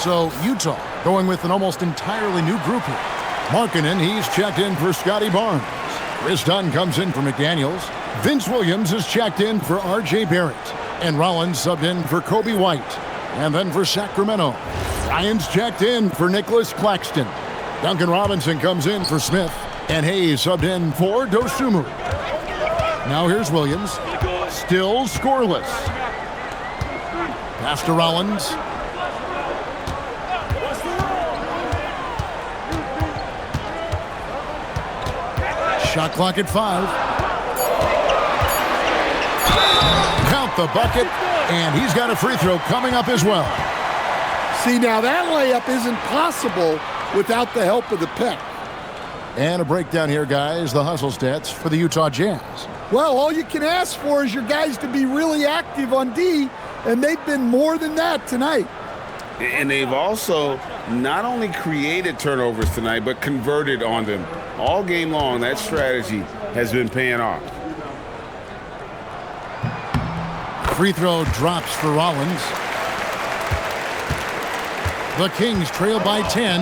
So Utah going with an almost entirely new group here. Markkanen, he's checked in for Scotty Barnes. Chris Dunn comes in for McDaniels. Vince Williams is checked in for R.J. Barrett. And Rollins subbed in for Kobe White. And then for Sacramento, Ryan's checked in for Nicholas Claxton. Duncan Robinson comes in for Smith. And Hayes subbed in for Dosunmu. Now here's Williams. Still scoreless. Pass to Rollins. Shot clock at 5. Count the bucket, and he's got a free throw coming up as well. See, now that layup isn't possible without the help of the pick. And a breakdown here, guys. The hustle stats for the Utah Jazz. Well, all you can ask for is your guys to be really active on D, and they've been more than that tonight. And they've also not only created turnovers tonight, but converted on them. All game long, that strategy has been paying off. Free throw drops for Rollins. The Kings trail by 10.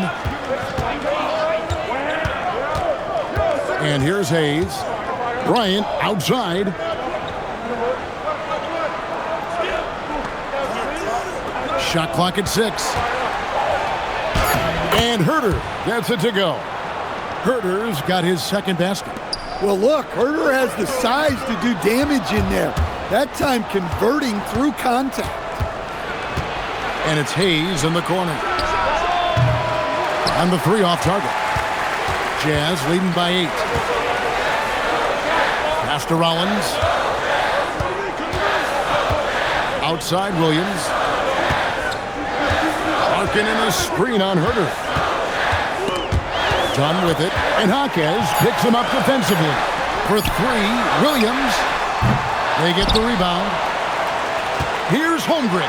And here's Hayes. Bryant outside. Shot clock at 6. And Huerter gets it to go. Huerter's got his second basket. Well, look, Huerter has the size to do damage in there. That time converting through contact. And it's Hayes in the corner. And the 3 off target. Jazz leading by 8. Pass to Rollins. Outside Williams. Markkanen a screen on Huerter. done with it, and Jaquez picks him up defensively. For three, Williams. They get the rebound. Here's Holmgren.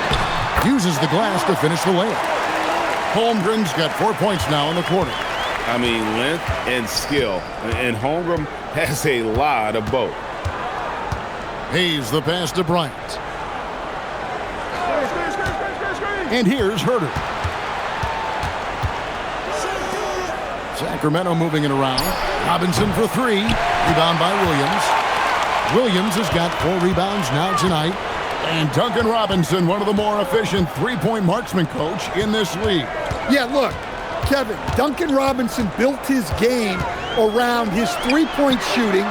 Uses the glass to finish the layup. Holmgren's got 4 points now in the quarter. I mean, length and skill. And Holmgren has a lot of both. Hayes the pass to Bryant. And here's Herter. Sacramento moving it around. Robinson for three. Rebound by Williams. Williams has got 4 rebounds now tonight. And Duncan Robinson, one of the more efficient three-point marksman coach in this league. Yeah, look, Kevin, Duncan Robinson built his game around his three-point shooting,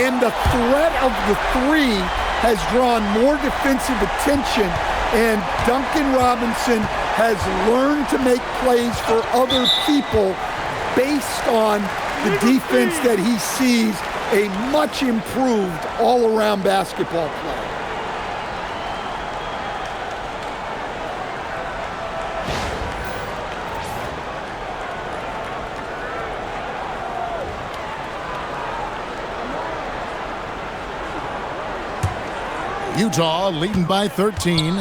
and the threat of the three has drawn more defensive attention, and Duncan Robinson has learned to make plays for other people based on the defense that he sees a much improved all-around basketball player. Utah leading by 13.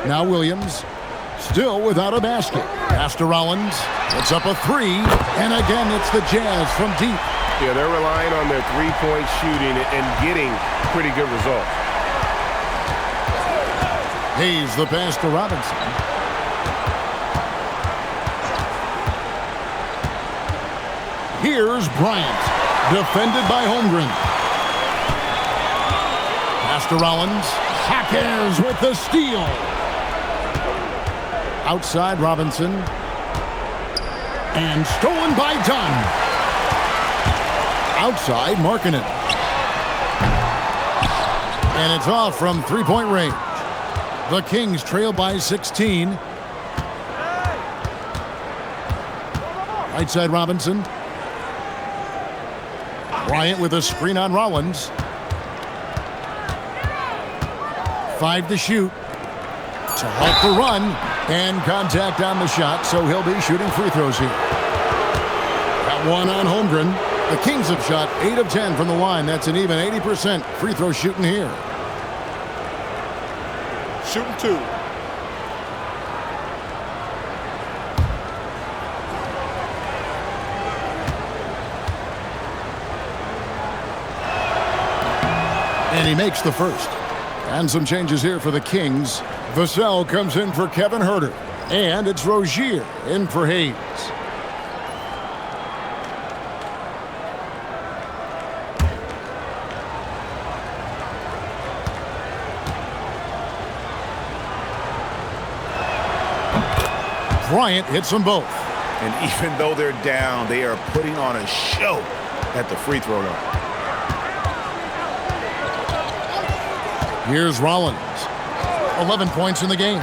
Now Williams, still without a basket. Pass to Rollins. It's up a three. And again, it's the Jazz from deep. Yeah, they're relying on their three-point shooting and getting pretty good results. Hayes the pass to Robinson. Here's Bryant. Defended by Holmgren. Pass to Rollins. Jaquez with the steal. Outside Robinson. And stolen by Dunn. Outside Markkanen. And it's off from three-point range. The Kings trail by 16. Right side Robinson. Bryant with a screen on Rollins. 5 to shoot. To halt the run. And contact on the shot, so he'll be shooting free throws here. Got one on Holmgren. The Kings have shot 8 of 10 from the line. That's an even 80% free throw shooting here. Shooting 2. And he makes the first. And some changes here for the Kings. Vassell comes in for Kevin Herter. And it's Rozier in for Hayes. Bryant hits them both. And even though they're down, they are putting on a show at the free throw line. Here's Rollins. 11 points in the game.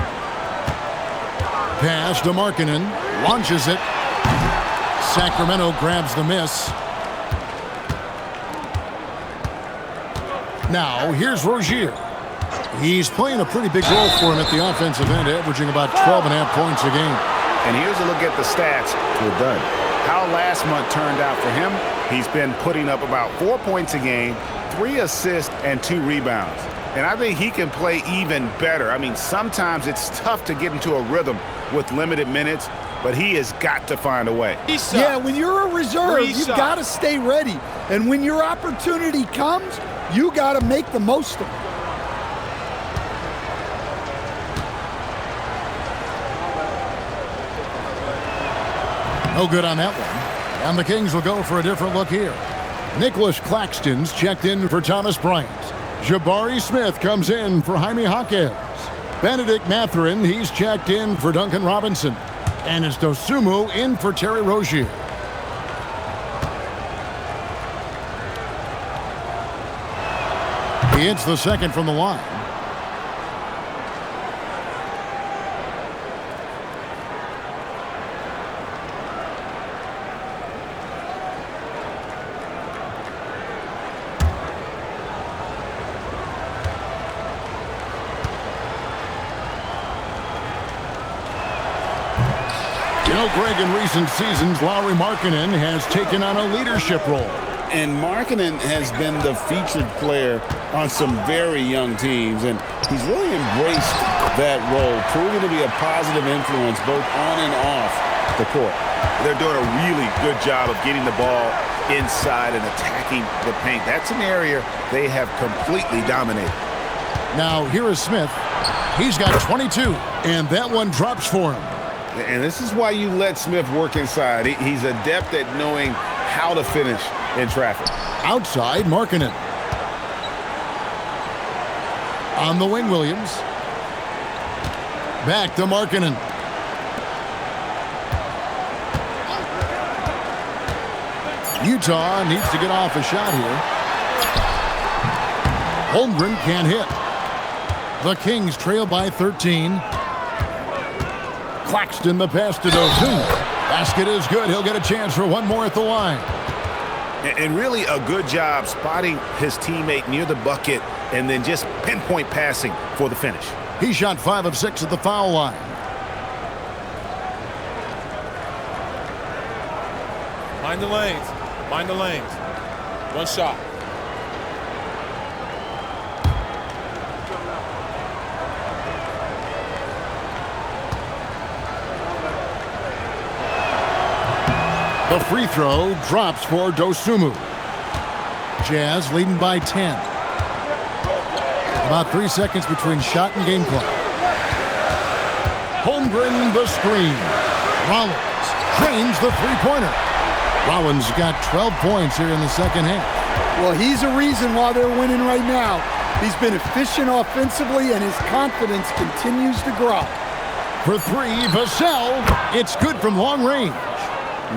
Pass to Markkanen. Launches it. Sacramento grabs the miss. Now, here's Rozier. He's playing a pretty big role for him at the offensive end, averaging about 12.5 points a game. And here's a look at the stats. We're done. How last month turned out for him. He's been putting up about 4 points a game, 3 assists, and 2 rebounds. And I think he can play even better. I mean, sometimes it's tough to get into a rhythm with limited minutes, but he has got to find a way. Yeah, when you're a reserve, you've got to stay ready. And when your opportunity comes, you got to make the most of it. No good on that one. And the Kings will go for a different look here. Nicholas Claxton's checked in for Thomas Bryant. Jabari Smith comes in for Jaime Jaquez. Benedict Mathurin, he's checked in for Duncan Robinson. And it's Dosumu in for Terry Rozier. He hits the second from the line. Well, Greg, in recent seasons, Lauri Markkanen has taken on a leadership role. And Markkanen has been the featured player on some very young teams, and he's really embraced that role, proving to be a positive influence both on and off the court. They're doing a really good job of getting the ball inside and attacking the paint. That's an area they have completely dominated. Now, here is Smith. He's got 22, and that one drops for him. And this is why you let Smith work inside. He's adept at knowing how to finish in traffic. Outside, Markkanen. On the wing, Williams. Back to Markkanen. Utah needs to get off a shot here. Holmgren can't hit. The Kings trail by 13. Claxton the pass to Dosunmu. Basket is good. He'll get a chance for one more at the line. And really a good job spotting his teammate near the bucket and then just pinpoint passing for the finish. He shot 5 of 6 at the foul line. Mind the lanes. Mind the lanes. One shot. The free throw drops for Dosunmu. Jazz leading by 10. About 3 seconds between shot and game clock. Holmgren the screen. Rollins drains the three-pointer. Rollins got 12 points here in the second half. Well, he's a reason why they're winning right now. He's been efficient offensively, and his confidence continues to grow. For 3, Vassell. It's good from long range.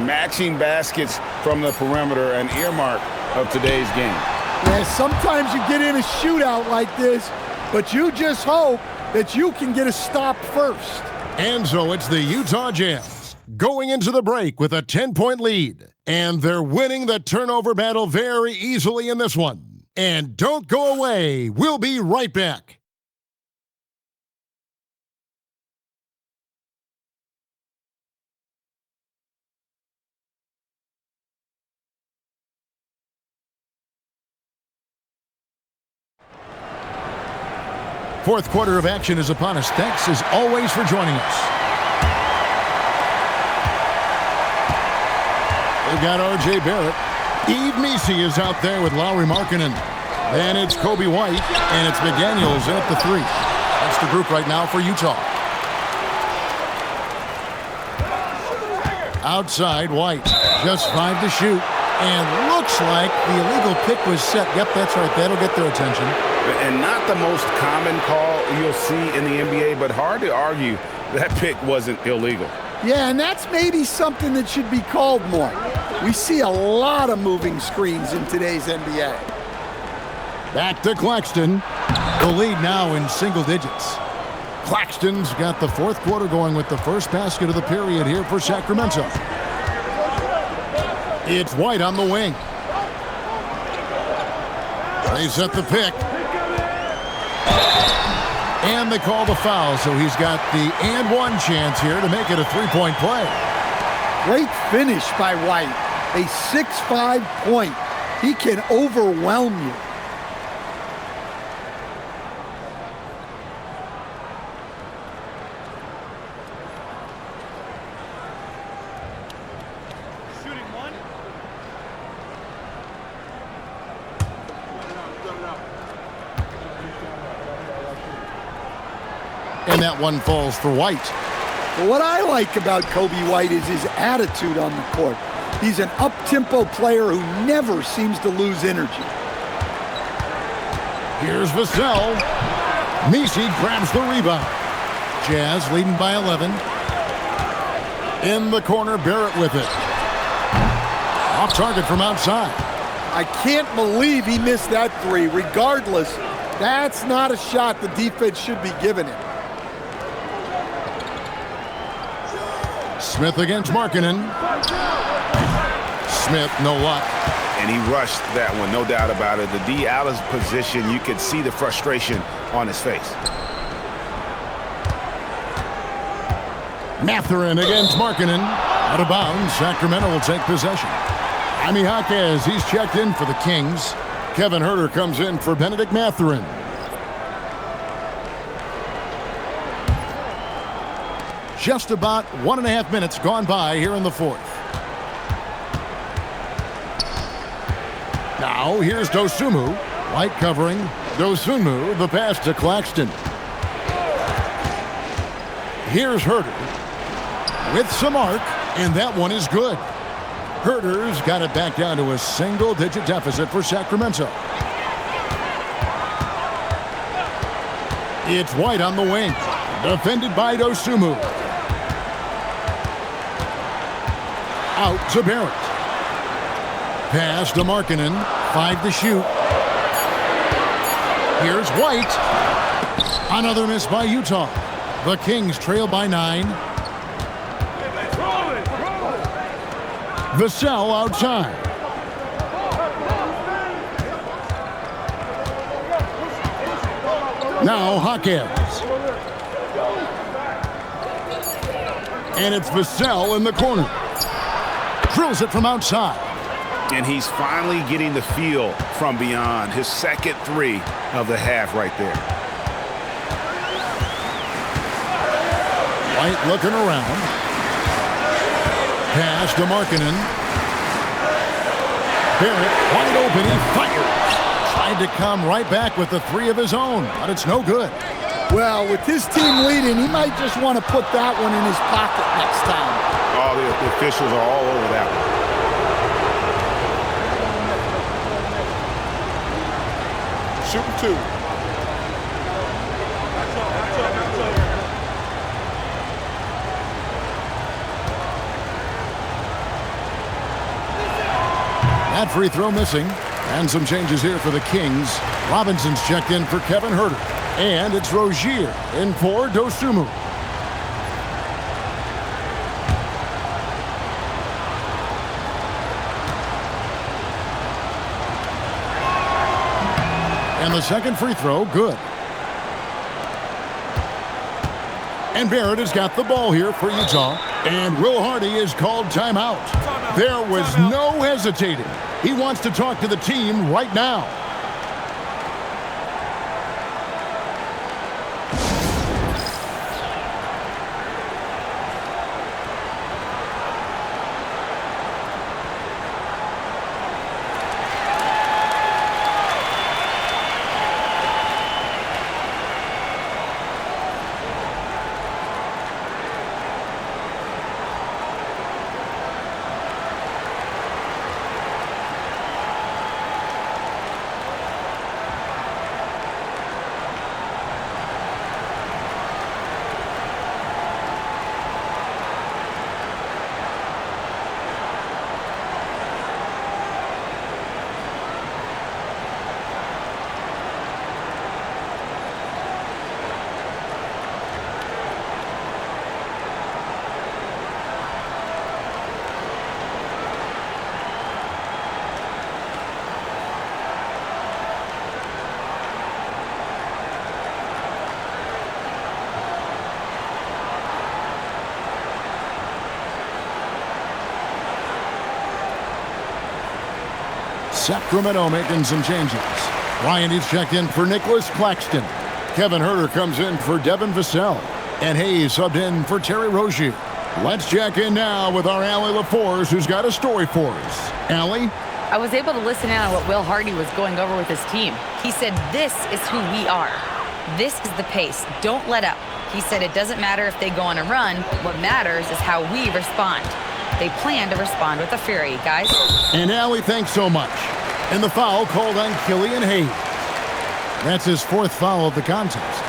Matching baskets from the perimeter, an earmark of today's game. Yeah, sometimes you get in a shootout like this, but you just hope that you can get a stop first. And so it's the Utah Jazz going into the break with a 10-point lead. And they're winning the turnover battle very easily in this one. And don't go away. We'll be right back. Fourth quarter of action is upon us. Thanks, as always, for joining us. They've got R.J. Barrett. Yves Missi is out there with Lauri Markkanen. Then it's Kobe White, and it's McDaniels in at the 3. That's the group right now for Utah. Outside, White. Just 5 to shoot. And looks like the illegal pick was set. Yep, that's right. That'll get their attention. And not the most common call you'll see in the NBA, but hard to argue that pick wasn't illegal. Yeah, and that's maybe something that should be called more. We see a lot of moving screens in today's NBA. Back to Claxton. The lead now in single digits. Claxton's got the fourth quarter going with the first basket of the period here for Sacramento. It's White on the wing. They set the pick. And they call the foul, so he's got the and one chance here to make it a three-point play. Great finish by White. A 6'5" point. He can overwhelm you. And that one falls for White. But what I like about Kobe White is his attitude on the court. He's an up-tempo player who never seems to lose energy. Here's Vassell. Missi grabs the rebound. Jazz leading by 11. In the corner, Barrett with it. Off target from outside. I can't believe he missed that three. Regardless, that's not a shot the defense should be giving him. Smith against Markkanen. Smith, no luck. And he rushed that one, no doubt about it. The D out of position, you could see the frustration on his face. Mathurin against Markkanen. Out of bounds, Sacramento will take possession. Jaime Jaquez, he's checked in for the Kings. Kevin Huerter comes in for Benedict Mathurin. Just about 1.5 minutes gone by here in the fourth. Now here's Dosunmu. White covering. Dosunmu, the pass to Claxton. Here's Huerter with some arc, and that one is good. Huerter's got it back down to a single-digit deficit for Sacramento. It's White on the wing, defended by Dosunmu. Out to Barrett. Pass to Markkanen, 5 to shoot. Here's White. Another miss by Utah. The Kings trail by 9. Vassell outside. Now Jaquez. And it's Vassell in the corner. Drills it from outside. And he's finally getting the feel from beyond. His second 3 of the half right there. White looking around. Pass to Markkanen. Barrett wide open. He fires. Tried to come right back with the 3 of his own, but it's no good. Well, with his team leading, he might just want to put that one in his pocket next time. Oh, the officials are all over that one. Shooting 2. That free throw missing. And some changes here for the Kings. Robinson's checked in for Kevin Huerter. And it's Rozier in for Dosunmu. And the second free throw, good. And Barrett has got the ball here for Utah. And Will Hardy is called timeout. There was no hesitating. He wants to talk to the team right now. Sacramento making some changes. Ryan is checked in for Nicholas Claxton. Kevin Huerter comes in for Devin Vassell. And Hayes subbed in for Terry Rozier. Let's check in now with our Allie LaForce, who's got a story for us. Allie? I was able to listen in on what Will Hardy was going over with his team. He said, this is who we are. This is the pace. Don't let up. He said it doesn't matter if they go on a run. What matters is how we respond. They plan to respond with a fury, guys. And Allie, thanks so much. And the foul called on Killian Hayes. That's his 4th foul of the contest.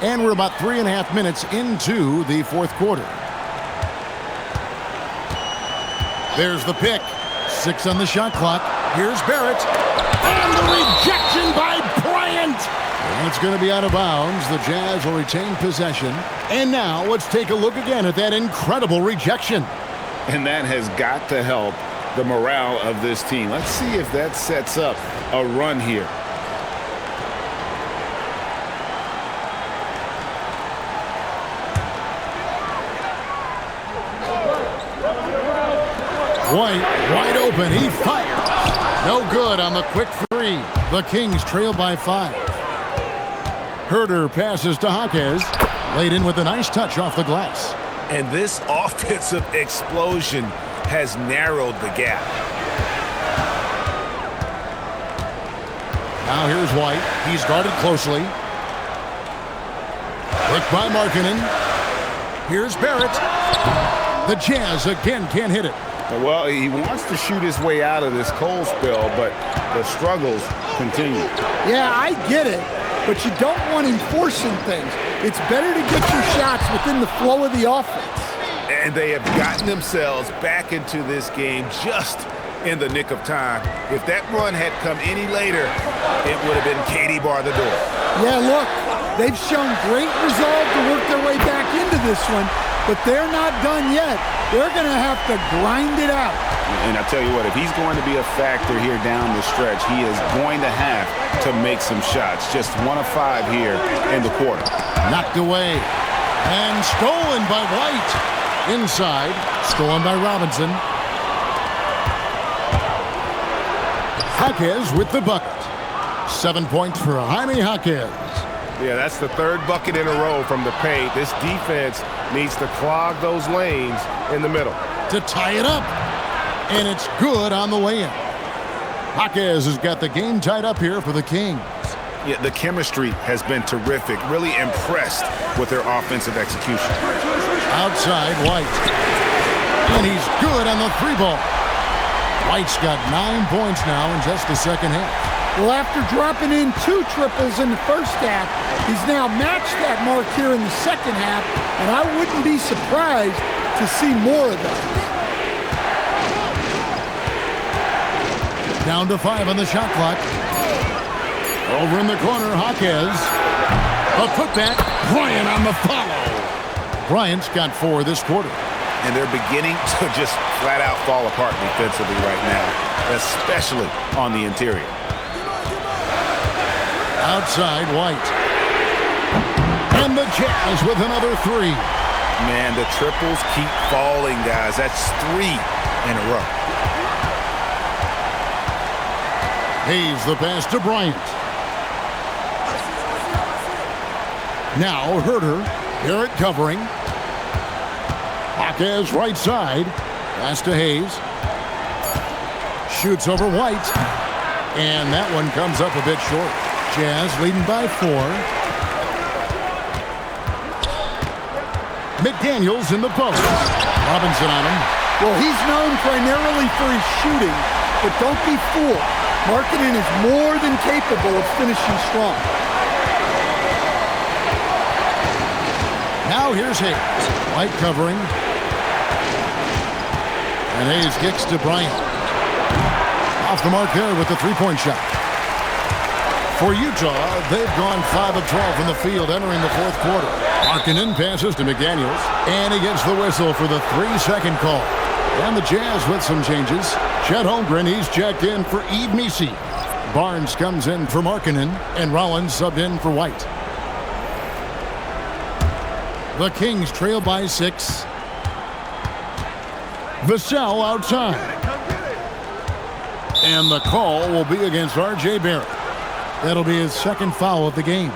And we're about 3.5 minutes into the 4th quarter. There's the pick. 6 on the shot clock. Here's Barrett. And the rejection by Bryant. And it's going to be out of bounds. The Jazz will retain possession. And now let's take a look again at that incredible rejection. And that has got to help the morale of this team. Let's see if that sets up a run here. White, wide open. He fires. No good on the quick three. The Kings trail by 5. Herder passes to Jaquez. Laid in with a nice touch off the glass. And this offensive explosion has narrowed the gap. Now here's White. He's guarded closely. Picked by Markkanen. Here's Barrett. The Jazz again can't hit it. Well, he wants to shoot his way out of this cold spell, but the struggles continue. Yeah, I get it, but you don't want him forcing things. It's better to get your shots within the flow of the offense. And they have gotten themselves back into this game just in the nick of time. If that run had come any later, it would have been Katie bar the door. Yeah, look, they've shown great resolve to work their way back into this one, but they're not done yet. They're going to have to grind it out. And I tell you what, if he's going to be a factor here down the stretch, he is going to have to make some shots. Just 1 of 5 here in the quarter. Knocked away and stolen by White. Inside, stolen by Robinson. Jaquez with the bucket. 7 points for Jaime Jaquez. Yeah, that's the 3rd bucket in a row from the paint. This defense needs to clog those lanes in the middle. To tie it up. And it's good on the way in. Jaquez has got the game tied up here for the Kings. Yeah, the chemistry has been terrific. Really impressed with their offensive execution. Outside, White. And he's good on the 3-ball. White's got 9 points now in just the second half. Well, after dropping in 2 triples in the first half, he's now matched that mark here in the second half, and I wouldn't be surprised to see more of that. Down to 5 on the shot clock. Over in the corner, Jaquez. A putback. Bryant on the follow. Bryant's got 4 this quarter. And they're beginning to just flat out fall apart defensively right now, especially on the interior. Outside, White. And the Jazz with another 3. Man, the triples keep falling, guys. That's 3 in a row. Hayes the pass to Bryant. Now Herder. Barrett covering. Jaquez right side. Pass to Hayes. Shoots over White. And that one comes up a bit short. Jazz leading by 4. McDaniels in the post. Robinson on him. Well, he's known primarily for his shooting, but don't be fooled. Markkanen is more than capable of finishing strong. Now here's Hayes. White covering. And Hayes kicks to Bryant. Off the mark there with the 3-point shot. For Utah, they've gone 5 of 12 from the field entering the 4th quarter. Markkanen passes to McDaniels. And he gets the whistle for the 3-second call. And the Jazz with some changes. Chet Holmgren, he's checked in for Yves Missi. Barnes comes in for Markkanen. And Rollins subbed in for White. The Kings trail by 6. Vassell outside. And the call will be against R.J. Barrett. That'll be his 2nd foul of the game.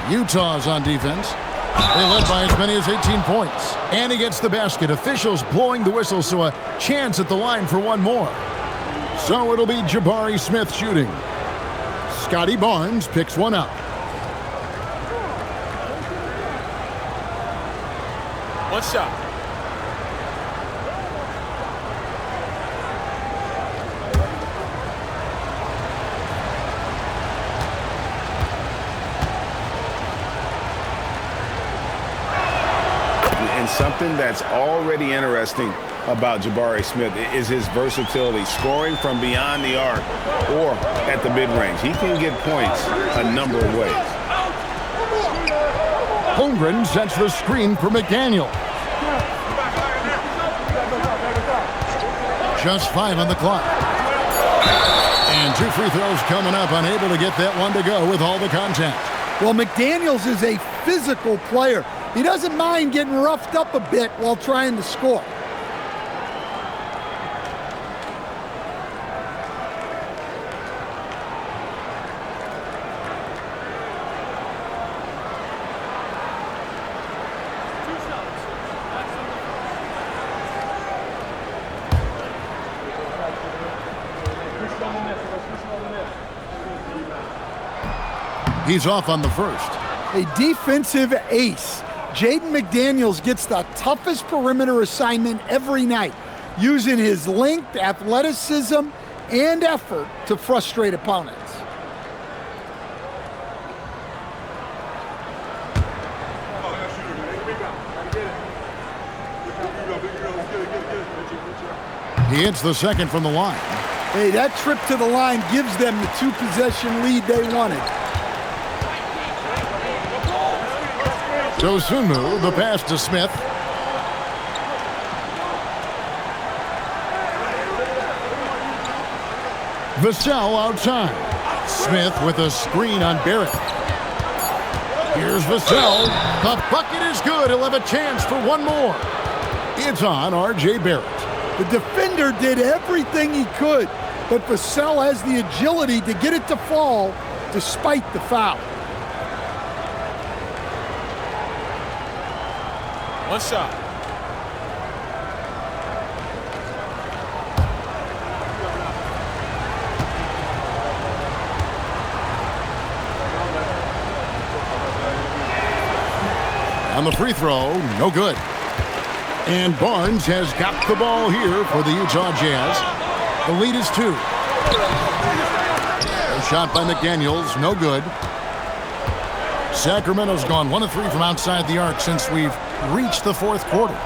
Utah's on defense. They led by as many as 18 points. And he gets the basket. Officials blowing the whistle, so a chance at the line for one more. So it'll be Jabari Smith shooting. Scotty Barnes picks one up. One shot. And something that's already interesting about Jabari Smith is his versatility, scoring from beyond the arc or at the mid-range. He can get points a number of ways. Holmgren sets the screen for McDaniel. Just 5 on the clock. And 2 free throws coming up, unable to get that one to go with all the contact. Well, McDaniels is a physical player. He doesn't mind getting roughed up a bit while trying to score. He's off on the first. A defensive ace. Jaden McDaniels gets the toughest perimeter assignment every night, using his length, athleticism, and effort to frustrate opponents. He hits the second from the line. Hey, that trip to the line gives them the 2-possession lead they wanted. Dosunmu, the pass to Smith. Vassell outside. Smith with a screen on Barrett. Here's Vassell. The bucket is good. He'll have a chance for one more. It's on R.J. Barrett. The defender did everything he could, but Vassell has the agility to get it to fall despite the foul. One shot. On the free throw, no good. And Barnes has got the ball here for the Utah Jazz. The lead is 2. A shot by McDaniels, no good. Sacramento's gone 1 of 3 from outside the arc since we've reached the fourth quarter.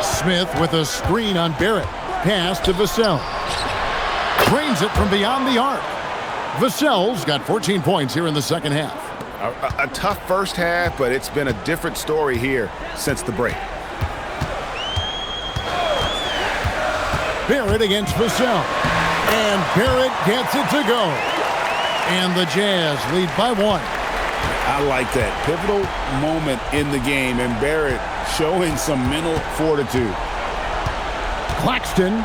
Smith with a screen on Barrett. Pass to Vassell. Drains it from beyond the arc. Vassell's got 14 points here in the second half. A tough first half, but it's been a different story here since the break. Barrett against Vassell. And Barrett gets it to go. And the Jazz lead by 1. I like that pivotal moment in the game, and Barrett showing some mental fortitude. Claxton,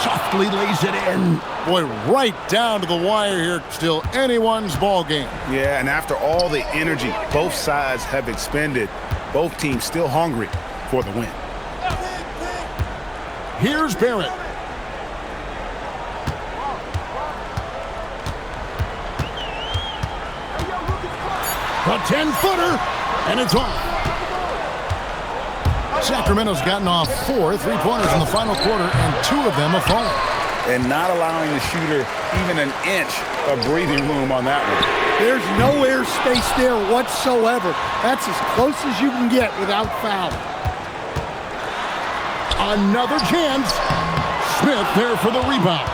softly lays it in. Boy, right down to the wire here. Still anyone's ball game. Yeah, and after all the energy both sides have expended, both teams still hungry for the win. Here's Barrett. A 10-footer, and it's off. Sacramento's gotten off 4 3-pointers in the final quarter, and 2 of them have fallen. And not allowing the shooter even an inch of breathing room on that one. There's no air space there whatsoever. That's as close as you can get without foul. Another chance. Smith there for the rebound.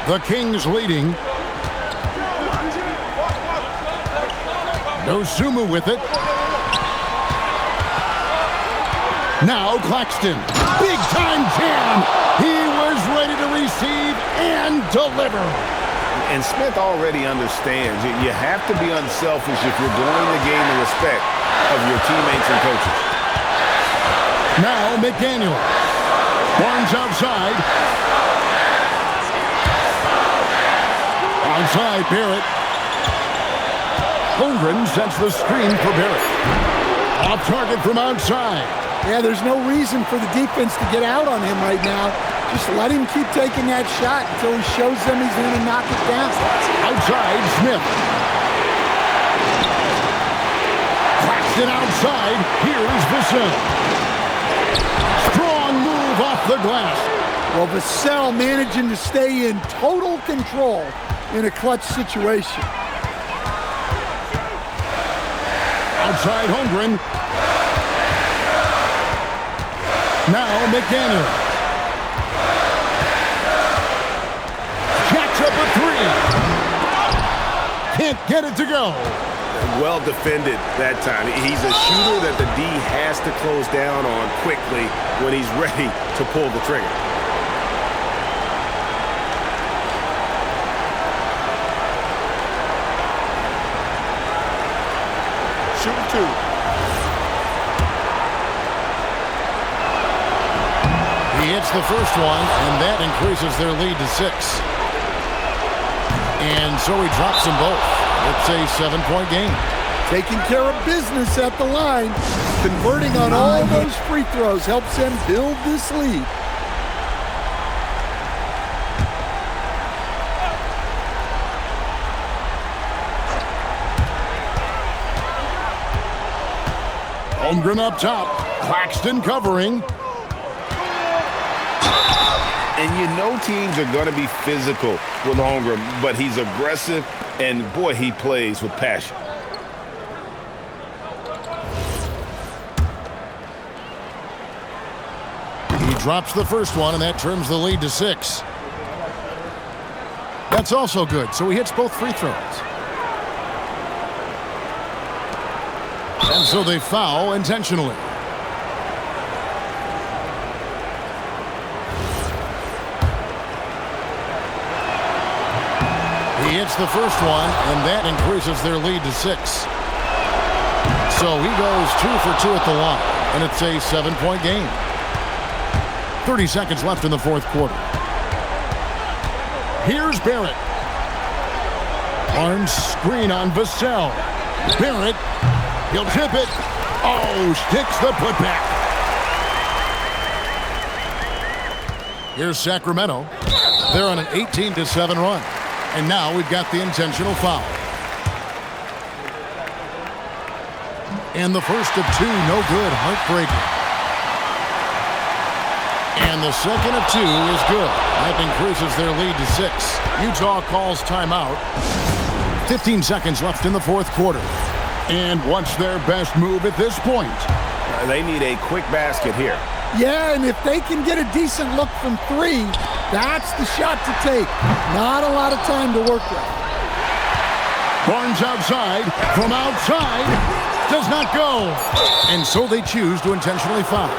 The Kings leading. Dosunmu with it. Now Claxton. Big time jam. He was ready to receive and deliver. And Smith already understands you have to be unselfish if you're going to gain the respect of your teammates and coaches. Now McDaniel. Barnes outside. Outside Barrett. Holmgren sets the screen for Barrett. Off target from outside. Yeah, there's no reason for the defense to get out on him right now. Just let him keep taking that shot until he shows them he's going to knock it down. Outside, Smith. Claxton outside. Here's Vassell. Strong move off the glass. Well, Vassell managing to stay in total control in a clutch situation. Outside Holmgren. Now McDaniel. Jacks up a 3. Can't get it to go. Well defended that time. He's a shooter that the D has to close down on quickly when he's ready to pull the trigger. shooting 2. He hits the first one, and that increases their lead to 6. And so he drops them both. It's a 7-point game. Taking care of business at the line. Converting on all those free throws helps them build this lead. Holmgren up top. Claxton covering. And you know teams are going to be physical with Holmgren, but he's aggressive, and boy, he plays with passion. He drops the first one, and that trims the lead to 6. That's also good, so he hits both free throws. And so they foul intentionally. He hits the first one, and that increases their lead to 6. So he goes 2 for 2 at the line, and it's a 7-point game. 30 seconds left in the fourth quarter. Here's Barrett. Barnes screen on Vassell. Barrett, he'll tip it. Oh, sticks the putback. Here's Sacramento. They're on an 18-7 run. And now we've got the intentional foul. And the first of 2, no good, heartbreaking. And the second of 2 is good. That increases their lead to 6. Utah calls timeout. 15 seconds left in the fourth quarter. And what's their best move at this point? They need a quick basket here. Yeah, and if they can get a decent look from 3, that's the shot to take. Not a lot of time to work with. Barnes outside, from outside, does not go. And so they choose to intentionally foul.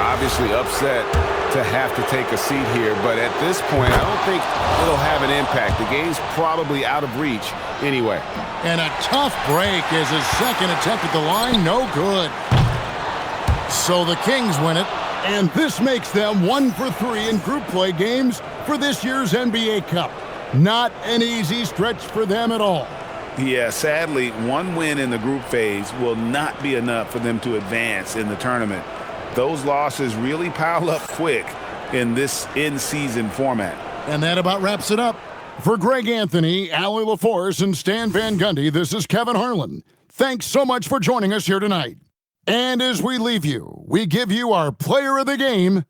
Obviously upset to have to take a seat here, but at this point, I don't think it'll have an impact. The game's probably out of reach anyway. And a tough break as his second attempt at the line, no good. So the Kings win it, and this makes them 1 for 3 in group play games for this year's NBA Cup. Not an easy stretch for them at all. Yeah, sadly, one win in the group phase will not be enough for them to advance in the tournament. Those losses really pile up quick in this in-season format. And that about wraps it up. For Greg Anthony, Allie LaForce, and Stan Van Gundy, this is Kevin Harlan. Thanks so much for joining us here tonight. And as we leave you, we give you our player of the game,